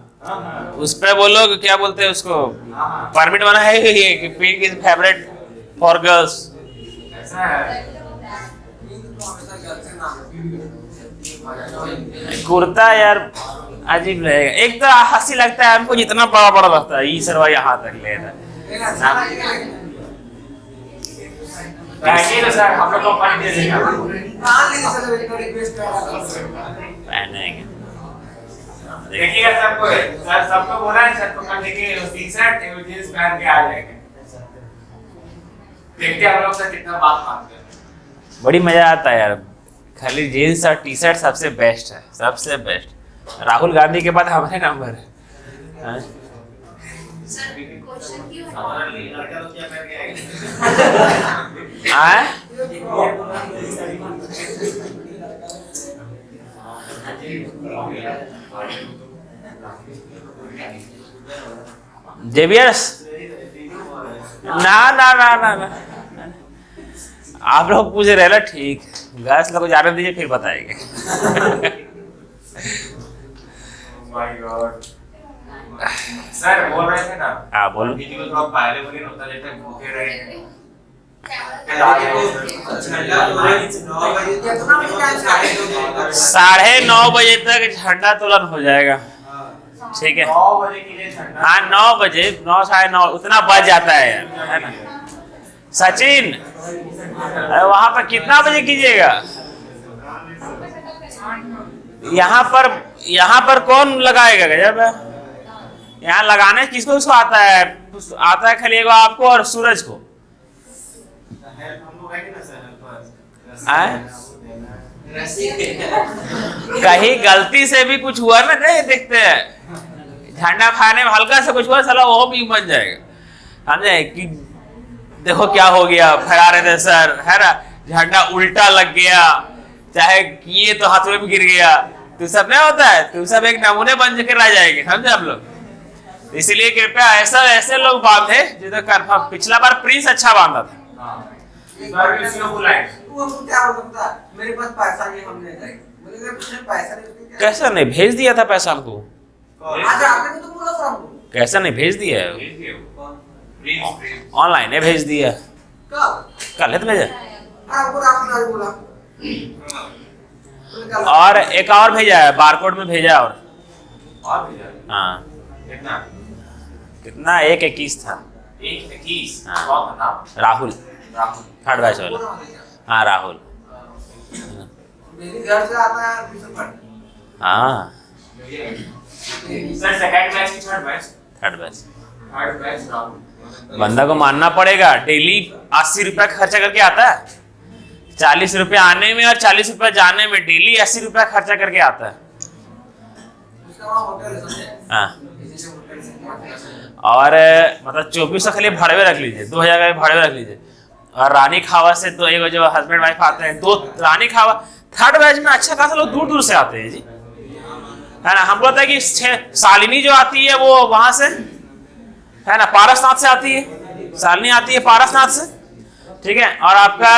उस पे बोलो क्या बोलते हैं उसको, परमिट बना है ये कि pink is favourite for girls. ऐसा है। कुर्ता यार अजीब रहेगा, एक तो हंसी लगता है हमको, जितना बड़ा बड़ा लगता है, ये सरवा यहाँ तक ले रहा है। पहनिए ना सर, हम लोग कंपनी दे देगा। पहनेंगे देखिएगा सबको, सर सबको बोला है, सबको कल देखिए टी-शर्ट जींस पहन के आ जाएंगे। देखते हैं हम लोग से कितना बात मानते हैं। बड़ी मजा आता है यार, खाली जीन्स और टी शर्ट सबसे बेस्ट है, सबसे बेस्ट। राहुल गांधी के बाद हमारे नंबर है। सर क्वेश्चन क्यों है? हमारा लड़का लोग क्या पहन के आएंगे? हाँ जेबीएस ना ना ना ना ना, आप लोग पूछ रहे ना, ठीक गैस लोग जाने दीजिए फिर बताएंगे। माय गॉड सर बोल रहे थे ना, हाँ बोलो। बीच में थोड़ा पहले बोले होता जैसे भूखे रहेंगे। झंडा तोलन 9 बजे कितना बजे टाइम 9:30 बजे तक झंडा तोलन हो जाएगा। ठीक है 9 बजे कीजिए झंडा। हाँ 9 बजे 9 साढ़े 9 उतना बज जाता है यार, है ना। सचिन अरे वहां पर कितना बजे कीजिएगा? यहाँ पर कौन लगाएगा गजब है? यहाँ लगाने किसको किसको आता है? आता है खाली एगो आपको और सूरज को। आए? कहीं गलती से भी कुछ हुआ ना, नहीं देखते हैं झंडा खाने में हल्का से कुछ हुआ साला वो भी बन जाएगा, समझे कि देखो क्या हो गया, फहरा रहे थे सर, है ना, झंडा उल्टा लग गया, चाहे किए तो हाथ में भी गिर गया, तो सब नहीं होता है, तो सब एक नमूने बन के रह जाएंगे, समझे आप लोग। इसलिए कृपया ऐसे लोग बांधे जो कंफर्म। पिछला बार प्रिंस अच्छा बांधा था। इस बार किसी को बुलाएं। वो क्या हो सकता है, मेरे पास पैसा नहीं, हम ले जाएंगे। बोले अगर तुमने पैसा नहीं तो क्या? कैसा नहीं भेज दिया था पैसा हमको? आज आपने भी तो बोला था हमको। कैसा नहीं भेज दिया है? भेज दिए वो। प्रिंस ऑनलाइन है भेज दिया। कब? कल है तो भेजा। आपको आपने आज बोला। और एक और भेजा है, बारकोड में भेजा और भेजा। हाँ कितना? कितना 1:21 था। 1:21। हाँ। कौन था नाम? राहुल राहुल। थर्ड बैच वाला। हाँ राहुल। मेरे घर से आता है एडमिशन पढ़ने। हाँ सर सेकंड बैच की third batch? Third batch. Third batch Rahul. बंदा को मानना पड़ेगा, डेली 80 रुपया खर्चा करके आता है, 40 रुपया आने में और 40 रुपया जाने में, डेली 80 रुपया खर्चा करके आता है। उसका वहाँ होटल है समझे? हाँ इसी से होटल से और मतलब 2400 खाली भाड़े रख लीजिए, 2000 का भाड़े रख लीजिए। और रानी खावा से तो एक जो हस्बैंड वाइफ आते हैं, 2 रानी खावा थर्ड बैच में अच्छा खासा लोग दूर दूर से आते हैं जी, है ना। हमको लगता है कि शालिनी जो आती है वो वहां से, है ना, पारसनाथ से आती है, शालिनी आती है पारसनाथ से, ठीक है। और आपका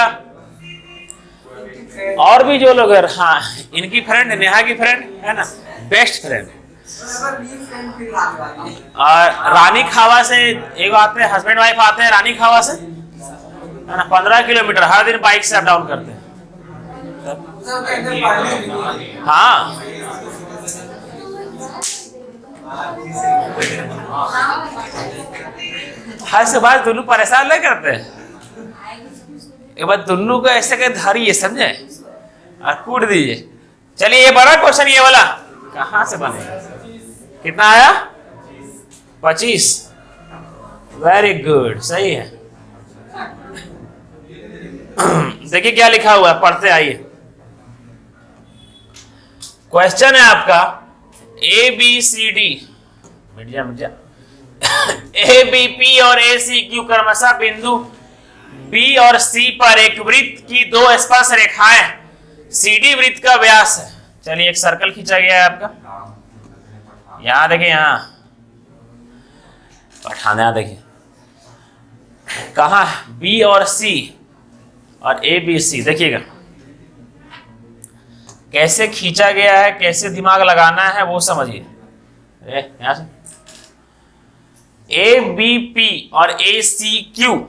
और भी जो लोग हैं, हाँ इनकी फ्रेंड, नेहा की फ्रेंड, है ना, बेस्ट फ्रेंड। और रानी खावा से एक आते हैं, हस्बैंड वाइफ आते हैं रानी खावा से, है ना, 15 किलोमीटर हर दिन बाइक से अप डाउन करते हैं। हाँ हर से बात दोनों परेशान नहीं करते हैं, एक बार दोनों को ऐसे के धरिए, समझे, और कूट दीजिए। चलिए ये बड़ा क्वेश्चन ये वाला कहाँ से बनेगा? कितना आया? 25। वेरी गुड, सही है। देखिए क्या लिखा हुआ है, पढ़ते आइए। क्वेश्चन है आपका ABCD ABP और ACQ क्रमशः बिंदु B और C पर एक वृत्त की 2 स्पर्श रेखाएं CD वृत्त का व्यास है। चलिए एक सर्कल खींचा गया है आपका, यहां देखिए, यहां पठाना, देखिए कहा B और C और ABC, देखिएगा कैसे खींचा गया है, कैसे दिमाग लगाना है वो समझिए। यहां से ABP और ACQ,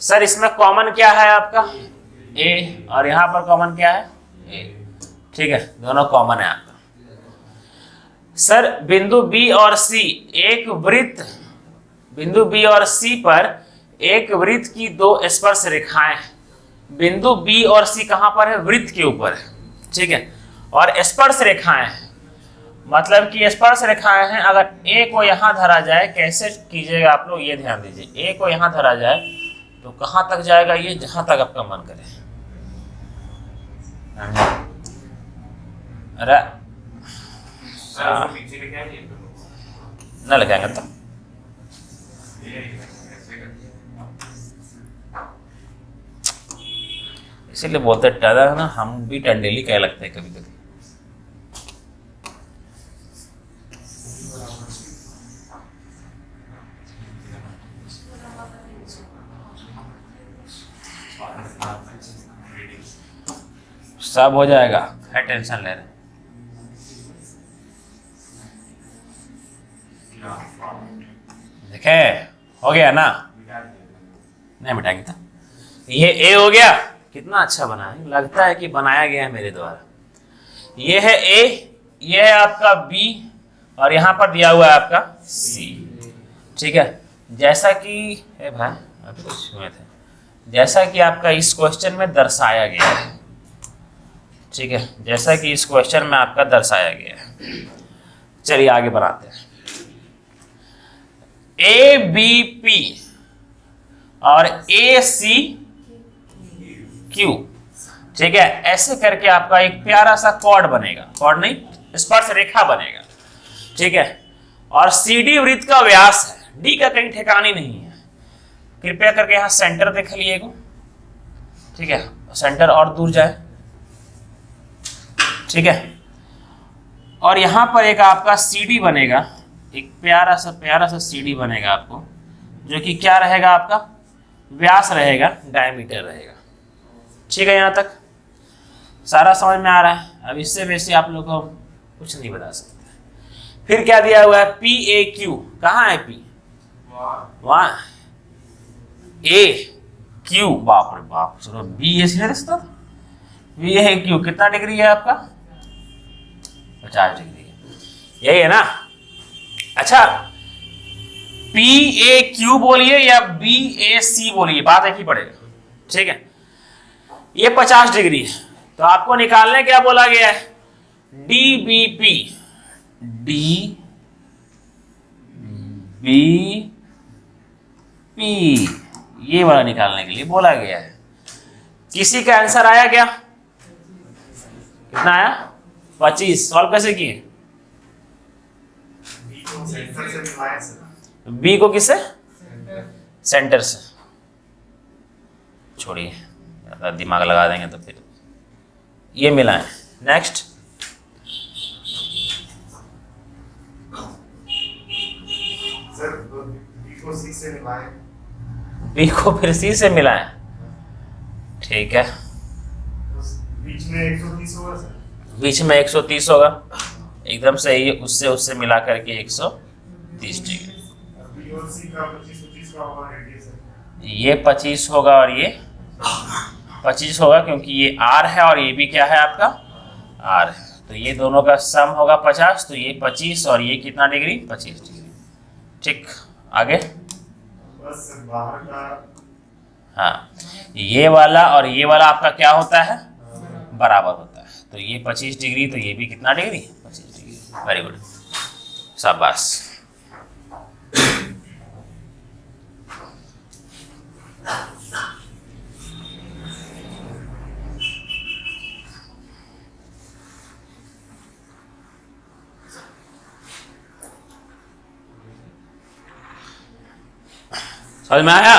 सर इसमें कॉमन क्या है आपका? A, और यहां पर कॉमन क्या है? A, ठीक है, दोनों कॉमन है आपका। सर बिंदु B और C एक वृत्त, बिंदु B और C पर एक वृत्त की 2 स्पर्श रेखाएं, बिंदु B और C कहां पर है? वृत्त के ऊपर है, ठीक है। और स्पर्श रेखाएं हैं, मतलब कि स्पर्श रेखाएं हैं। अगर A को यहां धरा जाए, कैसे कीजिएगा आप लोग ये ध्यान दीजिए। A को यहां धरा जाए तो कहां तक जाएगा ये? जहां तक आपका मन करे। अरे सर पीछे लेके आइए न लगाएंगे तो इसीलिए बोलते टदा है ना, हम भी टंडेली कह लगते हैं कभी कभी। सब हो जाएगा, है टेंशन ले रहे। देखें, हो गया ना? नहीं मिटाएंगे तो ये ए हो गया, कितना अच्छा बना है, लगता है कि बनाया गया है मेरे द्वारा। ये है ए, ये है आपका बी, और यहां पर दिया हुआ है आपका सी। ठीक है, जैसा कि भाई अभी कुछ हुए थे, जैसा कि आपका इस क्वेश्चन में दर्शाया गया है। ठीक है, जैसा कि इस क्वेश्चन में आपका दर्शाया गया है। चलिए आगे बढ़ाते हैं। ए बी पी और ए सी क्यू, ठीक है, ऐसे करके आपका एक प्यारा सा कॉर्ड बनेगा, कॉर्ड नहीं, स्पर्श रेखा बनेगा। ठीक है, और सी डी वृत्त का व्यास है, डी का कहीं ठिकाने नहीं है। कृपया करके यहां सेंटर देख लीजिएगा। ठीक है, सेंटर और दूर जाए। ठीक है, और यहां पर एक आपका सी डी बनेगा, एक प्यारा सा सी डी बनेगा आपको, जो कि क्या रहेगा, आपका व्यास रहेगा, डायमीटर रहेगा। ठीक है, यहां तक सारा समझ में आ रहा है। अब इससे वैसे आप लोग को कुछ नहीं बता सकते। फिर क्या दिया हुआ है, पी ए क्यू, कहाँ है पी, वहां, ए क्यू, बाप रे बाप, चलो बी ए सी नहीं सकता, बी ए क्यू कितना डिग्री है आपका, 50 डिग्री, यही है ना? अच्छा, पी ए क्यू बोलिए या बी ए सी बोलिए, बात एक ही पड़ेगा। ठीक है, ये 50 डिग्री है, तो आपको निकालने क्या बोला गया है, D B P, D B P, ये वाला निकालने के लिए बोला गया है। किसी का आंसर आया क्या, कितना आया, 25। सॉल्व कैसे किए, बी को किससे, सेंटर से, छोड़िए ज़्यादा दिमाग लगा देंगे तो फिर ये मिलाएं। नेक्स्ट, सर बी को सी से मिलाएं, बी को फिर सी से मिलाएं। ठीक है, बीच में 130 होगा सर, बीच में 130 होगा, एकदम सही है, उससे मिला करके 130 डिग्री। बी और सी का 25 का होगा रेडियस है, ये 25 होगा और ये 25 होगा, क्योंकि ये आर है और ये भी क्या है आपका आर है, तो ये दोनों का सम होगा 50, तो ये 25 और ये कितना डिग्री, 25 डिग्री। ठीक, आगे, बस बाहर का, हाँ, ये वाला और ये वाला आपका क्या होता है, बराबर होता है, तो ये 25 डिग्री, तो ये भी कितना डिग्री, 25 डिग्री। वेरी गुड, शाबाश। समझ में आया?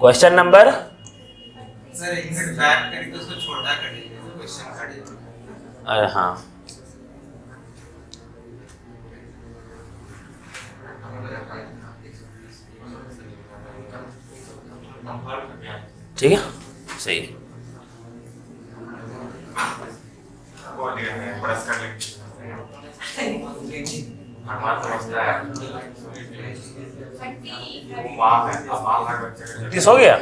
क्वेश्चन नंबर, सर एक मिनट बैक करके उसको छोटा कर दीजिए, क्वेश्चन कर दीजिए। अरे हाँ, ठीक है, सही है। वो ले रहे प्रेस कर लेंगे, हमारा समझता है वो माँ है, अब माँ हर बच्चे का 30 हो गया,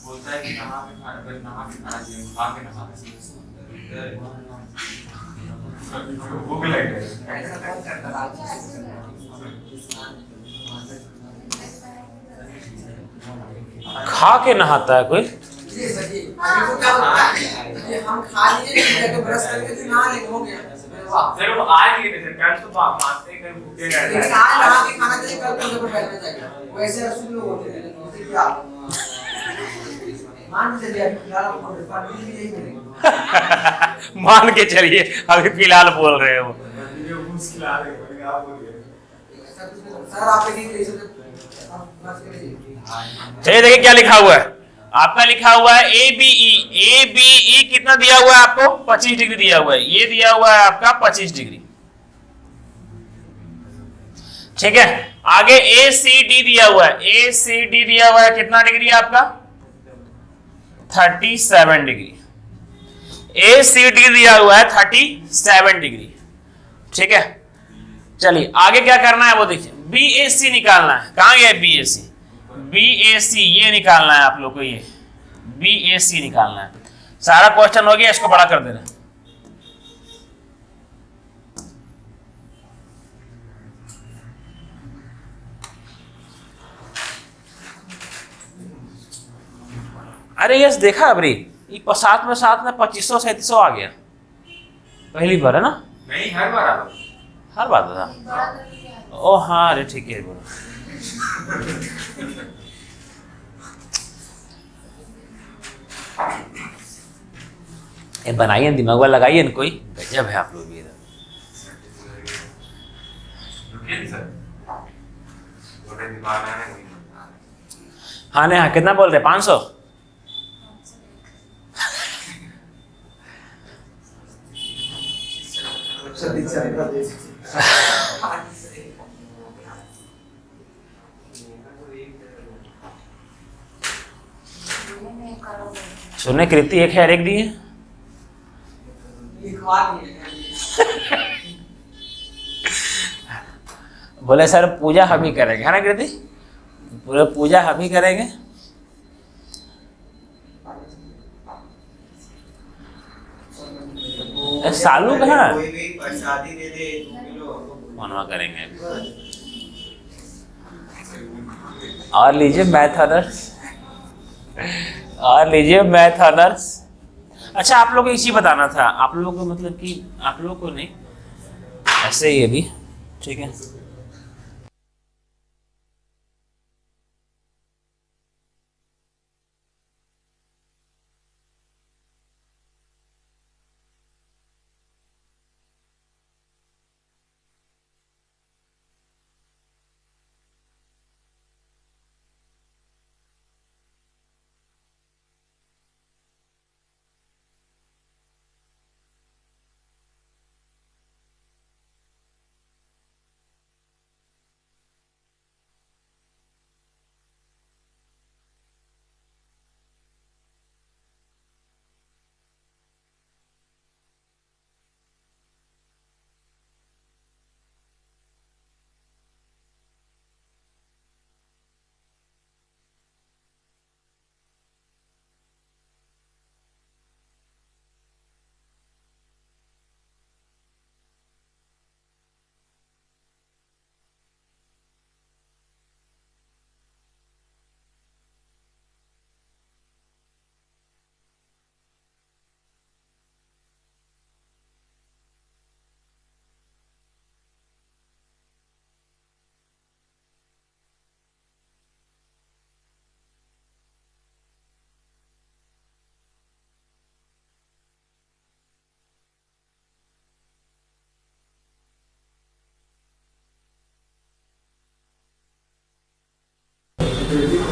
बोलता है कि नहा के खाना चाहिए, खा के नहाना चाहिए, भूख लग गई। खा के नहाता है कोई, ये सर ये अभी को क्या होता है, ये हम खा लीजिए तो ब्रश करके तो नहा लेंगे, हो गया। वाह, सर वो आज ही नहीं, कल तो मानते हैं कि भूखे रहते लेकिन हैं। आज नहा के खाना चाहिए, कल को जब बैठना चाहिए, वैसे रसूल लोग होते हैं, उसे क्या मान के चलिए, फिलहाल हमको पानी भी नहीं मिलेगा। मान के चलिए अभी फिलहाल बोल रहे हो। ये घूस खिला रहे हैं, आप बोलिए। सर आप देखिए इसे बस करिए। चलिए देखिए क्या लिखा हुआ है, आपका लिखा हुआ है A B E, A B E कितना दिया हुआ है आपको, 25 डिग्री दिया हुआ है, ये दिया हुआ है आपका 25 डिग्री। ठीक है, आगे ए सी डी दिया हुआ है, ए सी डी दिया हुआ है कितना डिग्री आपका, 37 डिग्री। ACD दिया हुआ है 37 डिग्री, ठीक है। चलिए आगे क्या करना है वो देखिए, BAC निकालना है। कहां गया BAC? BAC ये निकालना है आप लोग को, ये BAC निकालना है। सारा क्वेश्चन हो गया, इसको बड़ा कर देना। अरे यस देखा अबरी, साथ में 2500 3700 आ गया, पहली बार है ना? नहीं, हर बार आता हर बात था। ओ हाँ, अरे ठीक है बोलो। ये बनाइए, दिमाग वाला लगाइए न कोई, गजब है आप लोग भी इधर। हाँ ने हाँ, कितना बोल रहे? 500? सुनने कृति एक है, एक दिए लिखवा दिए। बोले सर पूजा हम ही करेंगे, है ना कृति? पूरे पूजा हम ही करेंगे। सालू कहाँ? कोई भी प्रसादी दे दे 2 किलो मनवा करेंगे। और लीजिए मैथ ऑनर्स, और लीजिए मैथ ऑनर्स। अच्छा आप लोग को एक चीज बताना था, आप लोगों को मतलब कि आप लोगों को नहीं, ऐसे ही अभी ठीक है।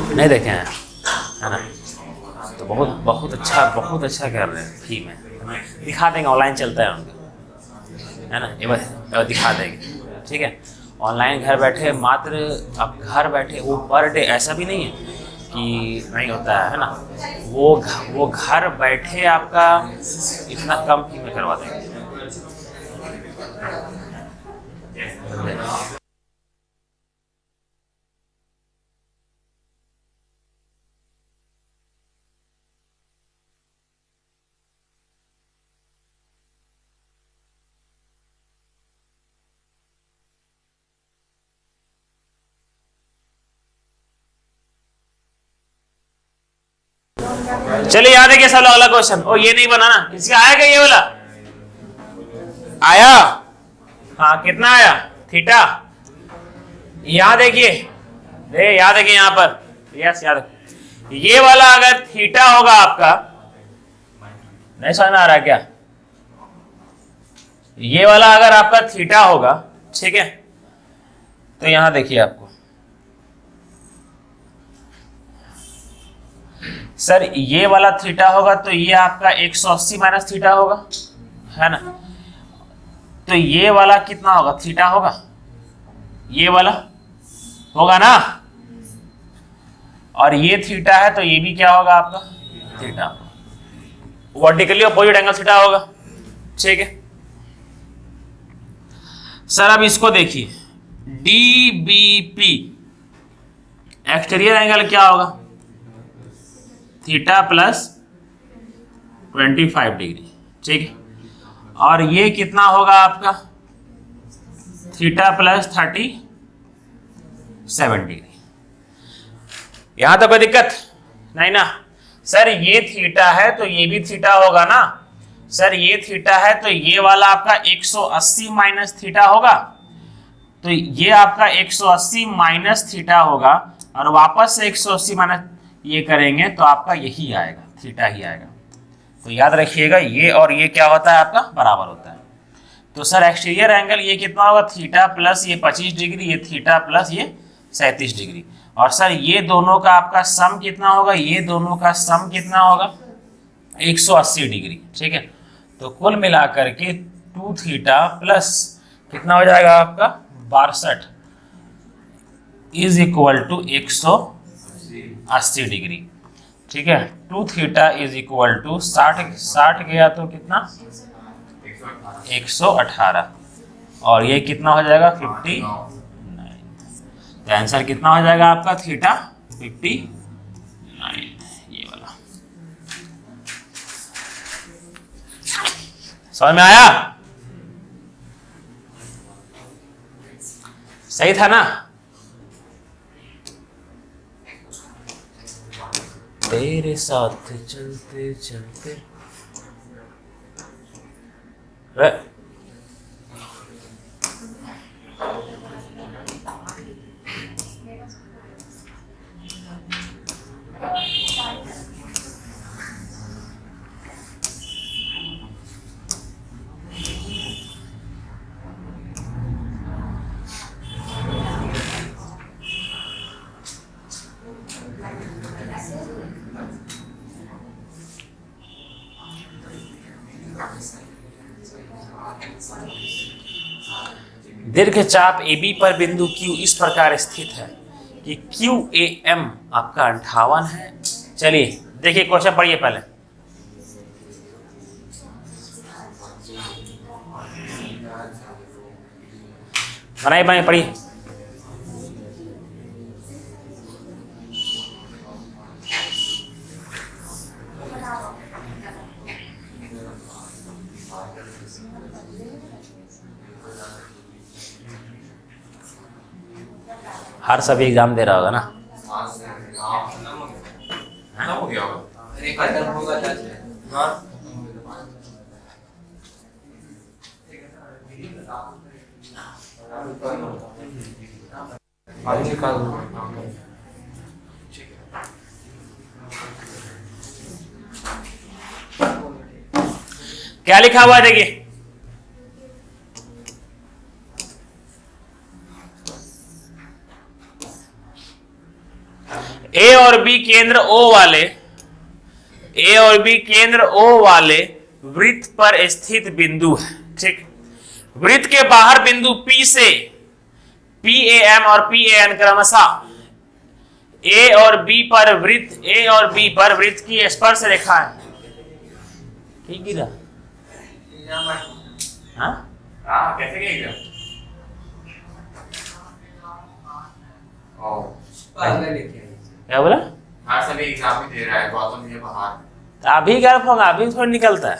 नहीं देखे हैं, है ना? तो बहुत अच्छा कर रहे हैं थीम है। दिखा देंगे, ऑनलाइन चलता है उनका, है ना? ये बस दिखा देंगे, ठीक है। ऑनलाइन घर बैठे, मात्र आप घर बैठे, वो पर डे ऐसा भी नहीं है कि नहीं होता है ना? वो घर बैठे आपका इतना कम फी में करवा देंगे। चलिए याद है क्या सब अगला क्वेश्चन? ओ ये नहीं बनाना, किसका आया क्या ये वाला? आया? हाँ कितना आया? थीटा याद है कि याद है कि यहाँ पर यस याद है। ये वाला अगर थीटा होगा आपका, नहीं समझ में आ रहा है क्या? ये वाला अगर आपका थीटा होगा, ठीक है, तो यहां देखिए आपको सर ये वाला थीटा होगा तो ये आपका 180 माइनस थीटा होगा, है ना? तो ये वाला कितना होगा? थीटा होगा, ये वाला होगा ना? और ये थीटा है तो ये भी क्या होगा आपका? Theta. Vertically opposite angle theta होगा। ठीक है सर, अब इसको देखिए DBP एक्सटीरियर एंगल क्या होगा, थीटा प्लस 25 डिग्री। ठीक है, और ये कितना होगा आपका, थीटा प्लस 37 डिग्री। यहां तो कोई दिक्कत नहीं ना सर, ये थीटा है तो ये भी थीटा होगा ना सर, ये थीटा है तो ये वाला आपका 180 माइनस थीटा होगा, तो ये आपका 180 माइनस थीटा होगा, और वापस से 180 माइनस ये करेंगे तो आपका यही आएगा, थीटा ही आएगा। तो याद रखिएगा ये और ये क्या होता है आपका, बराबर होता है। तो सर एक्सटीरियर एंगल ये कितना होगा, थीटा प्लस ये 25 डिग्री, ये थीटा प्लस ये 37 डिग्री, और सर ये दोनों का आपका सम कितना होगा, ये दोनों का सम कितना होगा 180 डिग्री। ठीक है, तो कुल मिलाकर के 2 थीटा प्लस कितना हो जाएगा आपका 62 इज इक्वल टू 180 डिग्री। ठीक है, 2 थीटा इज इक्वल टू 60 गया तो कितना 118, और ये कितना हो जाएगा 59। तो आंसर कितना हो जाएगा आपका थीटा 59, ये वाला। समझ में आया, सही था ना। तेरे साथ चलते चलते दीर्घ चाप AB पर बिंदु Q इस प्रकार स्थित है कि QAM आपका 58 है। चलिए देखिए क्वेश्चन पढ़िए पहले। बनाइए पढ़िए। हर सभी एग्जाम दे रहा होगा ना, हो गया होगा। एक कदम होगा चाचा। क्या लिखा हुआ है देखिए, ए और बी केंद्र O वाले वृत्त पर स्थित बिंदु है। ठीक, वृत्त के बाहर बिंदु P से PAM और PAN क्रमशः A और B पर वृत्त की स्पर्श रेखा है। ठीक गिरा, हाँ कैसे गया एग्जाम? क्या बोला, हर सभी एग्जाम ही दे रहा है गौतम ये बाहर। तो अभी क्या होगा, अभी थोड़ा निकलता है।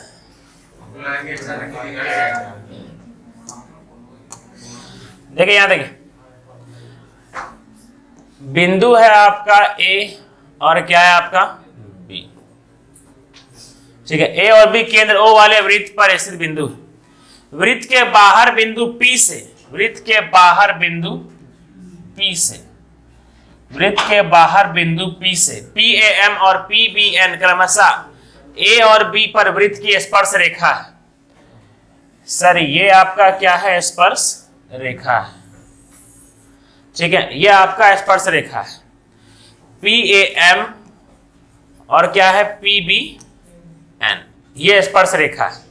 देखिए यहां देखिए, बिंदु है आपका A और क्या है आपका B। ठीक है, A और B केंद्र O वाले वृत्त पर स्थित बिंदु, वृत्त के बाहर बिंदु P से PAM और PBN क्रमशः A और B पर वृत्त की स्पर्श रेखा है। सर ये आपका क्या है, स्पर्श रेखा है। ठीक है, ये आपका स्पर्श रेखा है PAM और क्या है PBN, ये स्पर्श रेखा है।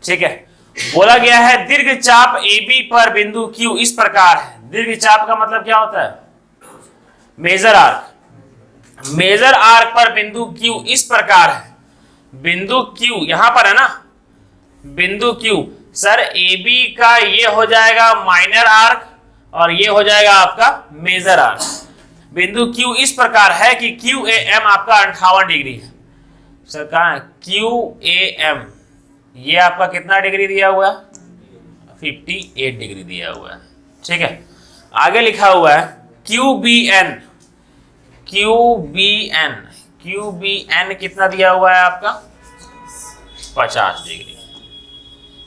ठीक है, बोला गया है दीर्घ चाप AB पर बिंदु Q इस प्रकार है। दीर्घ चाप का मतलब क्या होता है, मेजर आर्क पर बिंदु Q इस प्रकार है बिंदु Q यहां पर है ना, बिंदु Q सर AB का ये हो जाएगा माइनर आर्क और ये हो जाएगा आपका मेजर आर्क। बिंदु Q इस प्रकार है कि QAM आपका 58 डिग्री है। सर कहाँ है QAM, ये आपका कितना डिग्री दिया हुआ है? 58 डिग्री दिया हुआ है। ठीक है, आगे लिखा हुआ है QBN, QBN, QBN कितना दिया हुआ है आपका? 50 डिग्री।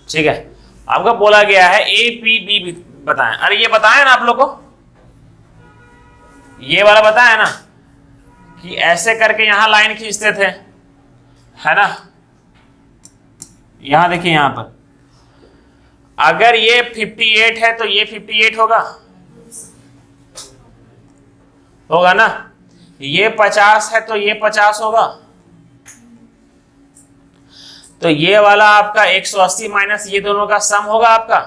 ठीक है, आपका बोला गया है APB बताएं। अरे ये बताएं ना आप लोग को, ये वाला बताया ना कि ऐसे करके यहां लाइन खींचते थे, है ना। यहां देखिए, यहां पर अगर ये 58 है तो ये 58 होगा, होगा ना। ये 50 है तो ये 50 होगा। तो ये वाला आपका 180 माइनस ये दोनों का सम होगा आपका।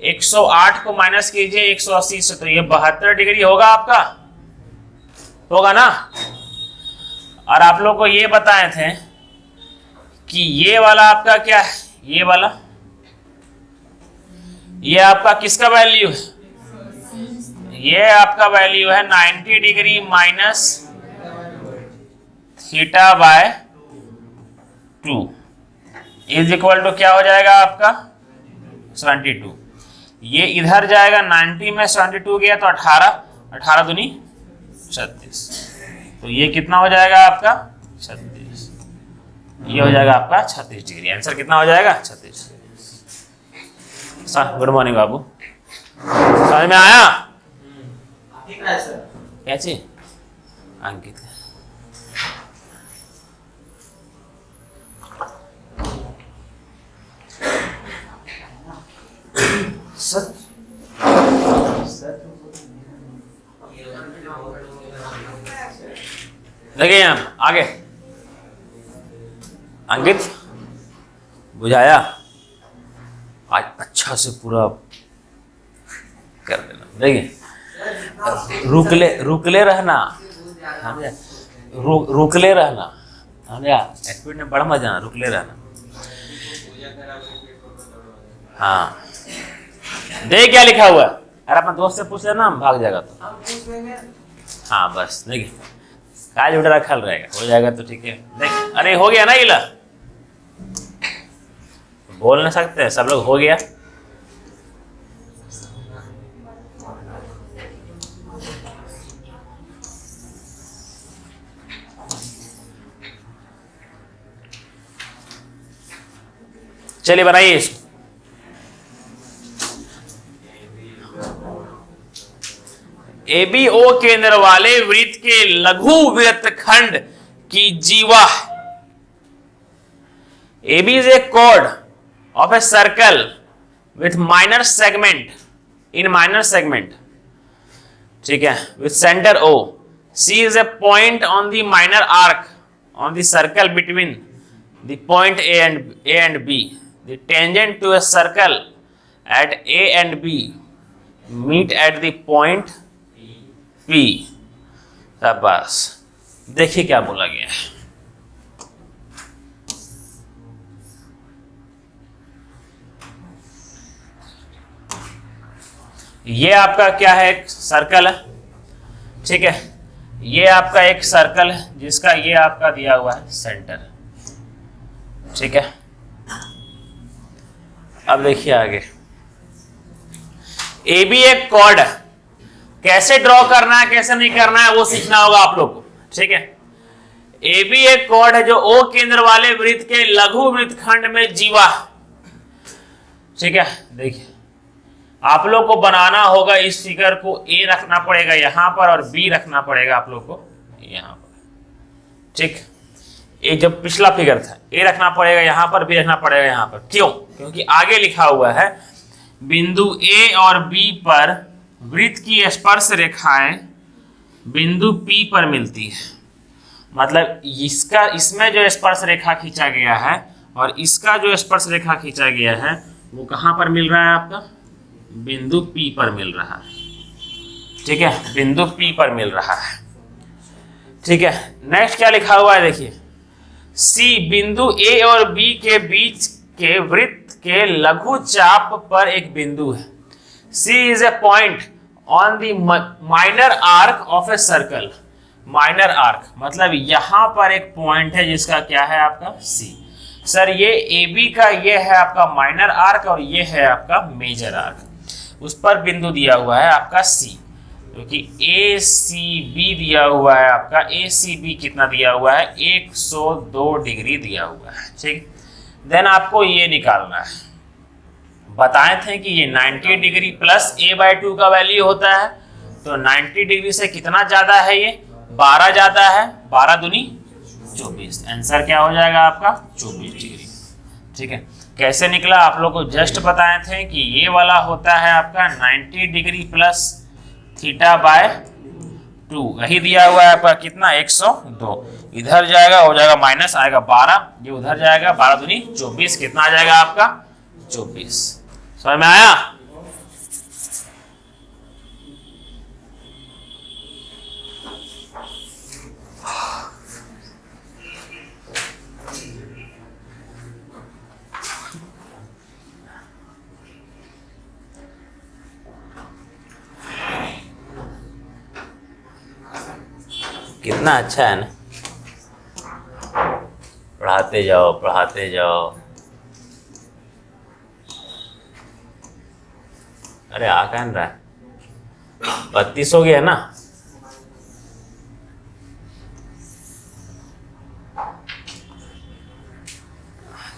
108 को माइनस कीजिए 180 से, तो ये 72 डिग्री होगा आपका, होगा ना। और आप लोग को ये बताए थे कि ये वाला आपका क्या है, ये वाला, ये आपका किसका वैल्यू है? ये आपका वैल्यू है 90 degree minus theta by 2 is equal to क्या हो जाएगा आपका? 72। ये इधर जाएगा 90 में 72 गया तो 18, 18 दूनी 36, तो ये कितना हो जाएगा आपका? 36। ये हो जाएगा आपका 36 डिग्री। आंसर कितना हो जाएगा? 36 डिग्री। सर गुड मॉर्निंग बाबू, समझ में आया? ठीक है सर। क्या चीज? अंकित सर, देखिए यहाँ आगे अंकित बुझाया, आज अच्छा से पूरा कर देना। देखिए रुकले रहना, रुकले रहना, स्पीड में बड़ा मजा, रुकले रहना। हाँ देख क्या लिखा हुआ है, अरे अपना दोस्त से पूछ लेना, भाग जाएगा तो। हाँ बस देखिए, काज उठा रखल रहेगा, हो जाएगा तो ठीक है। देख अरे हो गया ना, इला बोल नहीं सकते सब लोग, हो गया। चलिए बनाइए इसको। ABO केंद्र वाले वृत्त के लघु वृत्तखंड की जीवा। AB is a chord of a circle with minor segment, in minor segment, ठीक है, with center O. C is a point on the minor arc on the circle between the point A and B. The tangent to a circle at A and B meet at the point P. बस देखिए क्या बोला गया है। ये आपका क्या है? एक सर्कल है, ठीक है। ये आपका एक सर्कल है जिसका ये आपका दिया हुआ है सेंटर, ठीक है। अब देखिए आगे, AB एक कॉर्ड है, कैसे ड्रॉ करना है कैसे नहीं करना है वो सीखना होगा आप लोग को, ठीक है। AB एक कॉर्ड है जो O केंद्र वाले वृत्त के लघु वृत्तखंड में जीवा, ठीक है। देखिए आप लोग को बनाना होगा इस फिगर को, A रखना पड़ेगा यहां पर और B रखना पड़ेगा आप लोग को यहां पर, ठीक। ये जब पिछला फिगर था, A रखना पड़ेगा यहां पर, B रखना पड़ेगा यहां पर। क्यों? क्योंकि आगे लिखा हुआ है बिंदु A और B पर वृत्त की स्पर्श रेखाएं बिंदु P पर मिलती है। मतलब इसका, इसमें जो स्पर्श रेखा खींचा गया है और इसका जो स्पर्श रेखा खींचा गया है वो कहां पर मिल रहा है? आपका बिंदु P पर मिल रहा है, ठीक है, बिंदु P पर मिल रहा है, ठीक है। नेक्स्ट क्या लिखा हुआ है देखिए, सी बिंदु ए और बी के बीच के वृत्त के लघु चाप पर एक बिंदु है। C is a point on the minor arc of a circle. Minor arc मतलब यहां पर एक पॉइंट है जिसका क्या है आपका सी। सर ये ए बी का ये है आपका माइनर आर्क और ये है आपका मेजर आर्क, उस पर बिंदु दिया हुआ है आपका सी, क्योंकि ए सी बी दिया हुआ है आपका। ए सी बी कितना दिया हुआ है 102 डिग्री दिया हुआ है। ठीक, देन आपको ये निकालना है। बताए थे कि ये 90 डिग्री प्लस a/2 का वैल्यू होता है, तो 90 डिग्री से कितना ज्यादा है ये 12 ज्यादा है, 12 दूनी 24। आंसर क्या हो जाएगा आपका 24 डिग्री। ठीक है, कैसे निकला आप लोग को जस्ट बताए थे कि ये वाला होता है आपका 90 डिग्री प्लस θ/2, वही दिया हुआ है आपका कितना 102। इधर जाएगा हो जाएगा माइनस आएगा 12, ये उधर जाएगा 12 दूनी 24, कितना आ जाएगा आपका 24। समझ में आया? कितना अच्छा है ना, पढ़ाते जाओ पढ़ाते जाओ। अरे आ कह रहा है 32 हो गया ना।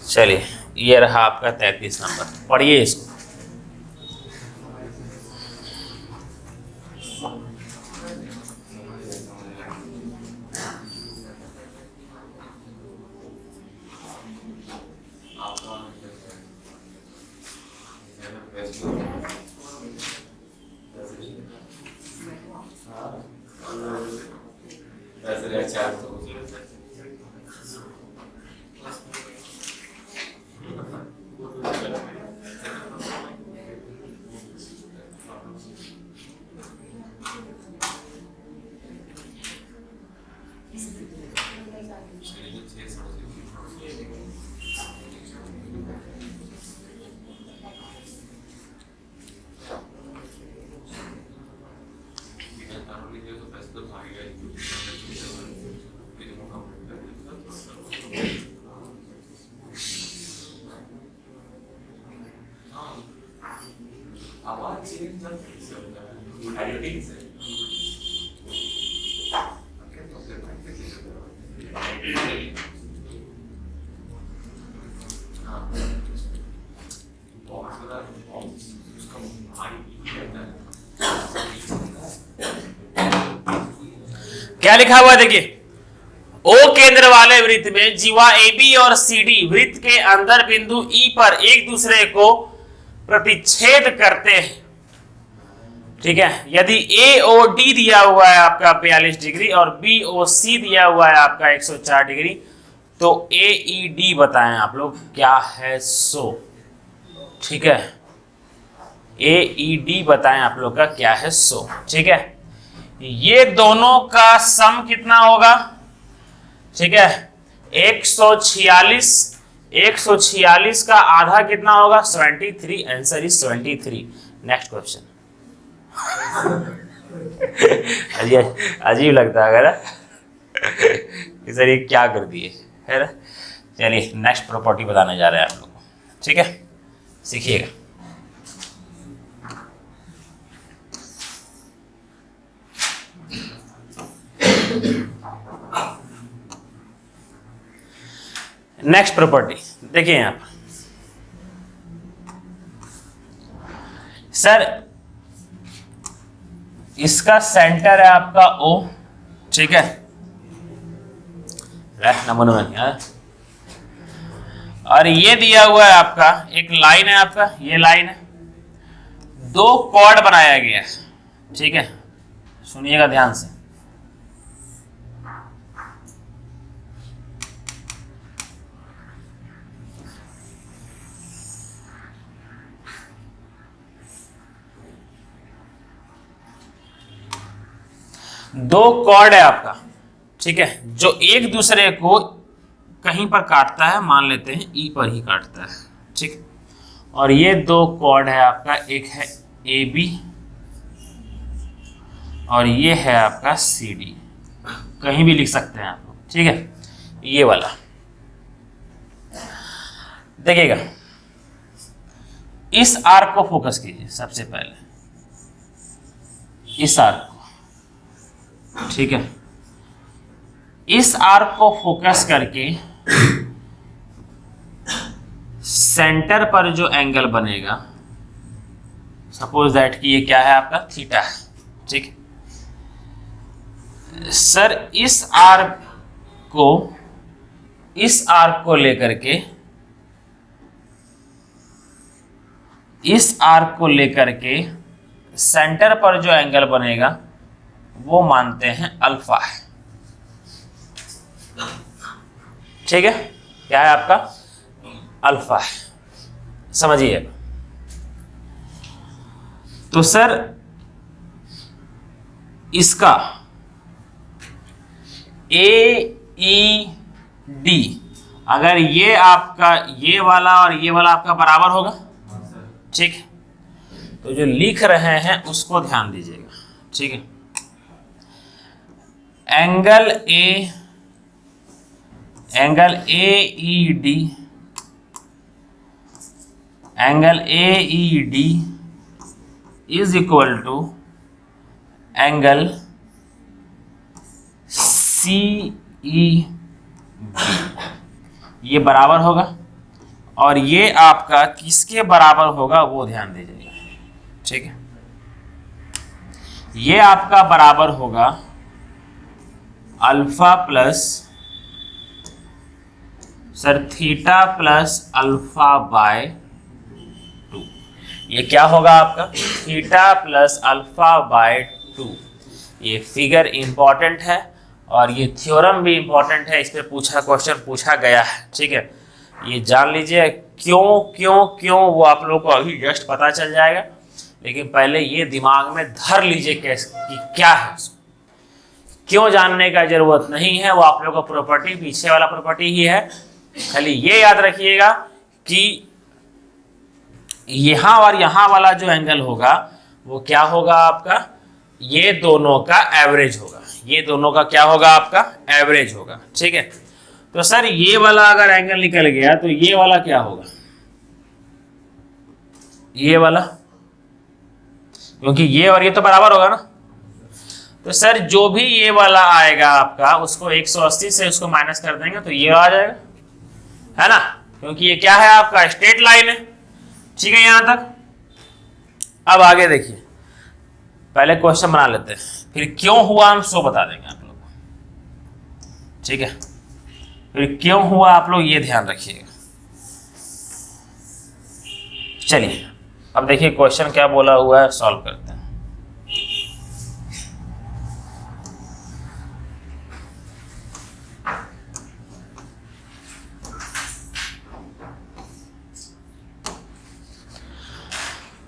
चलिए ये रहा आपका 33 नंबर, पढ़िए इसको। क्या लिखा हुआ है देखिए, ओ केंद्र वाले वृत्त में जीवा AB और CD वृत्त के अंदर बिंदु E पर एक दूसरे को प्रतिच्छेद करते हैं। ठीक है, यदि AOD दिया हुआ है आपका 42 डिग्री और BOC दिया हुआ है आपका 104 डिग्री, तो AED बताएं आप लोग क्या है 100। ठीक है, AED बताएं आप लोग का क्या है 100। ठीक है, ये दोनों का सम कितना होगा? ठीक है, 146 का आधा कितना होगा 73। Answer is 73। Next question. अजीब लगता है अगर सर ये क्या कर दिए है ना। चलिए नेक्स्ट प्रॉपर्टी बताने जा रहे हैं आप लोग को। ठीक है, सीखिएगा। नेक्स्ट प्रॉपर्टी देखिए यहां पर सर, इसका सेंटर है आपका O। ठीक है, नंबर और ये दिया हुआ है आपका एक लाइन है आपका, ये लाइन है, दो कॉर्ड बनाया गया है। ठीक है, सुनिएगा ध्यान से। दो कॉर्ड है आपका, ठीक है, जो एक दूसरे को कहीं पर काटता है, मान लेते हैं ई पर ही काटता है, ठीक। और ये दो कॉर्ड है आपका, एक है ए बी और ये है आपका सी डी, कहीं भी लिख सकते हैं आप लोग, ठीक है। ये वाला देखिएगा, इस आर्क को फोकस कीजिए सबसे पहले, इस आर्क को, ठीक है। इस आर्क को फोकस करके सेंटर पर जो एंगल बनेगा, सपोज दैट कि ये क्या है आपका थीटा है, ठीक है। सर इस आर्क को लेकर के, इस आर्क को लेकर के सेंटर पर जो एंगल बनेगा वो मानते हैं अल्फा है, ठीक है। क्या है आपका अल्फा है, समझिए। तो सर इसका ए ई डी, अगर ये आपका ये वाला और ये वाला आपका बराबर होगा, ठीक है। तो जो लिख रहे हैं उसको ध्यान दीजिएगा, ठीक है। Angle A E D, angle A E D is equal to angle C E B, ये बराबर होगा। और ये आपका किसके बराबर होगा वो ध्यान दीजिएगा, ठीक है। ये आपका बराबर होगा alpha plus sir theta plus alpha by 2। ये क्या होगा आपका थीटा प्लस अल्फा बाय 2। ये फिगर इंपॉर्टेंट है और ये थ्योरम भी इंपॉर्टेंट है, इस पे क्वेश्चन पूछा गया है, ठीक है। ये जान लीजिए क्यों क्यों क्यों, वो आप लोगों को अभी जस्ट पता चल जाएगा, लेकिन पहले ये दिमाग में धर लीजिए कैसे कि क्या है। क्यों जानने का जरूरत नहीं है, वो आप लोगों का प्रॉपर्टी पीछे वाला प्रॉपर्टी ही है। खाली ये याद रखिएगा कि यहाँ और यहाँ वाला जो एंगल होगा वो क्या होगा आपका, ये दोनों का एवरेज होगा। ये दोनों का क्या होगा आपका एवरेज होगा, ठीक है। तो सर ये वाला अगर एंगल निकल गया तो ये वाला क्या होगा, ये वाला, क्योंकि ये और ये तो बराबर होगा ना। तो सर जो भी ये वाला आएगा आपका उसको 180 से उसको माइनस कर देंगे तो ये आ जाएगा, है ना, क्योंकि ये क्या है आपका स्ट्रेट लाइन है, ठीक है। यहां तक अब आगे देखिए, पहले क्वेश्चन बना लेते हैं, फिर क्यों हुआ हम सो बता देंगे आप लोग को, ठीक है। फिर क्यों हुआ आप लोग ये ध्यान रखिएगा। चलिए अब देखिए क्वेश्चन क्या बोला हुआ है, सॉल्व करते हैं।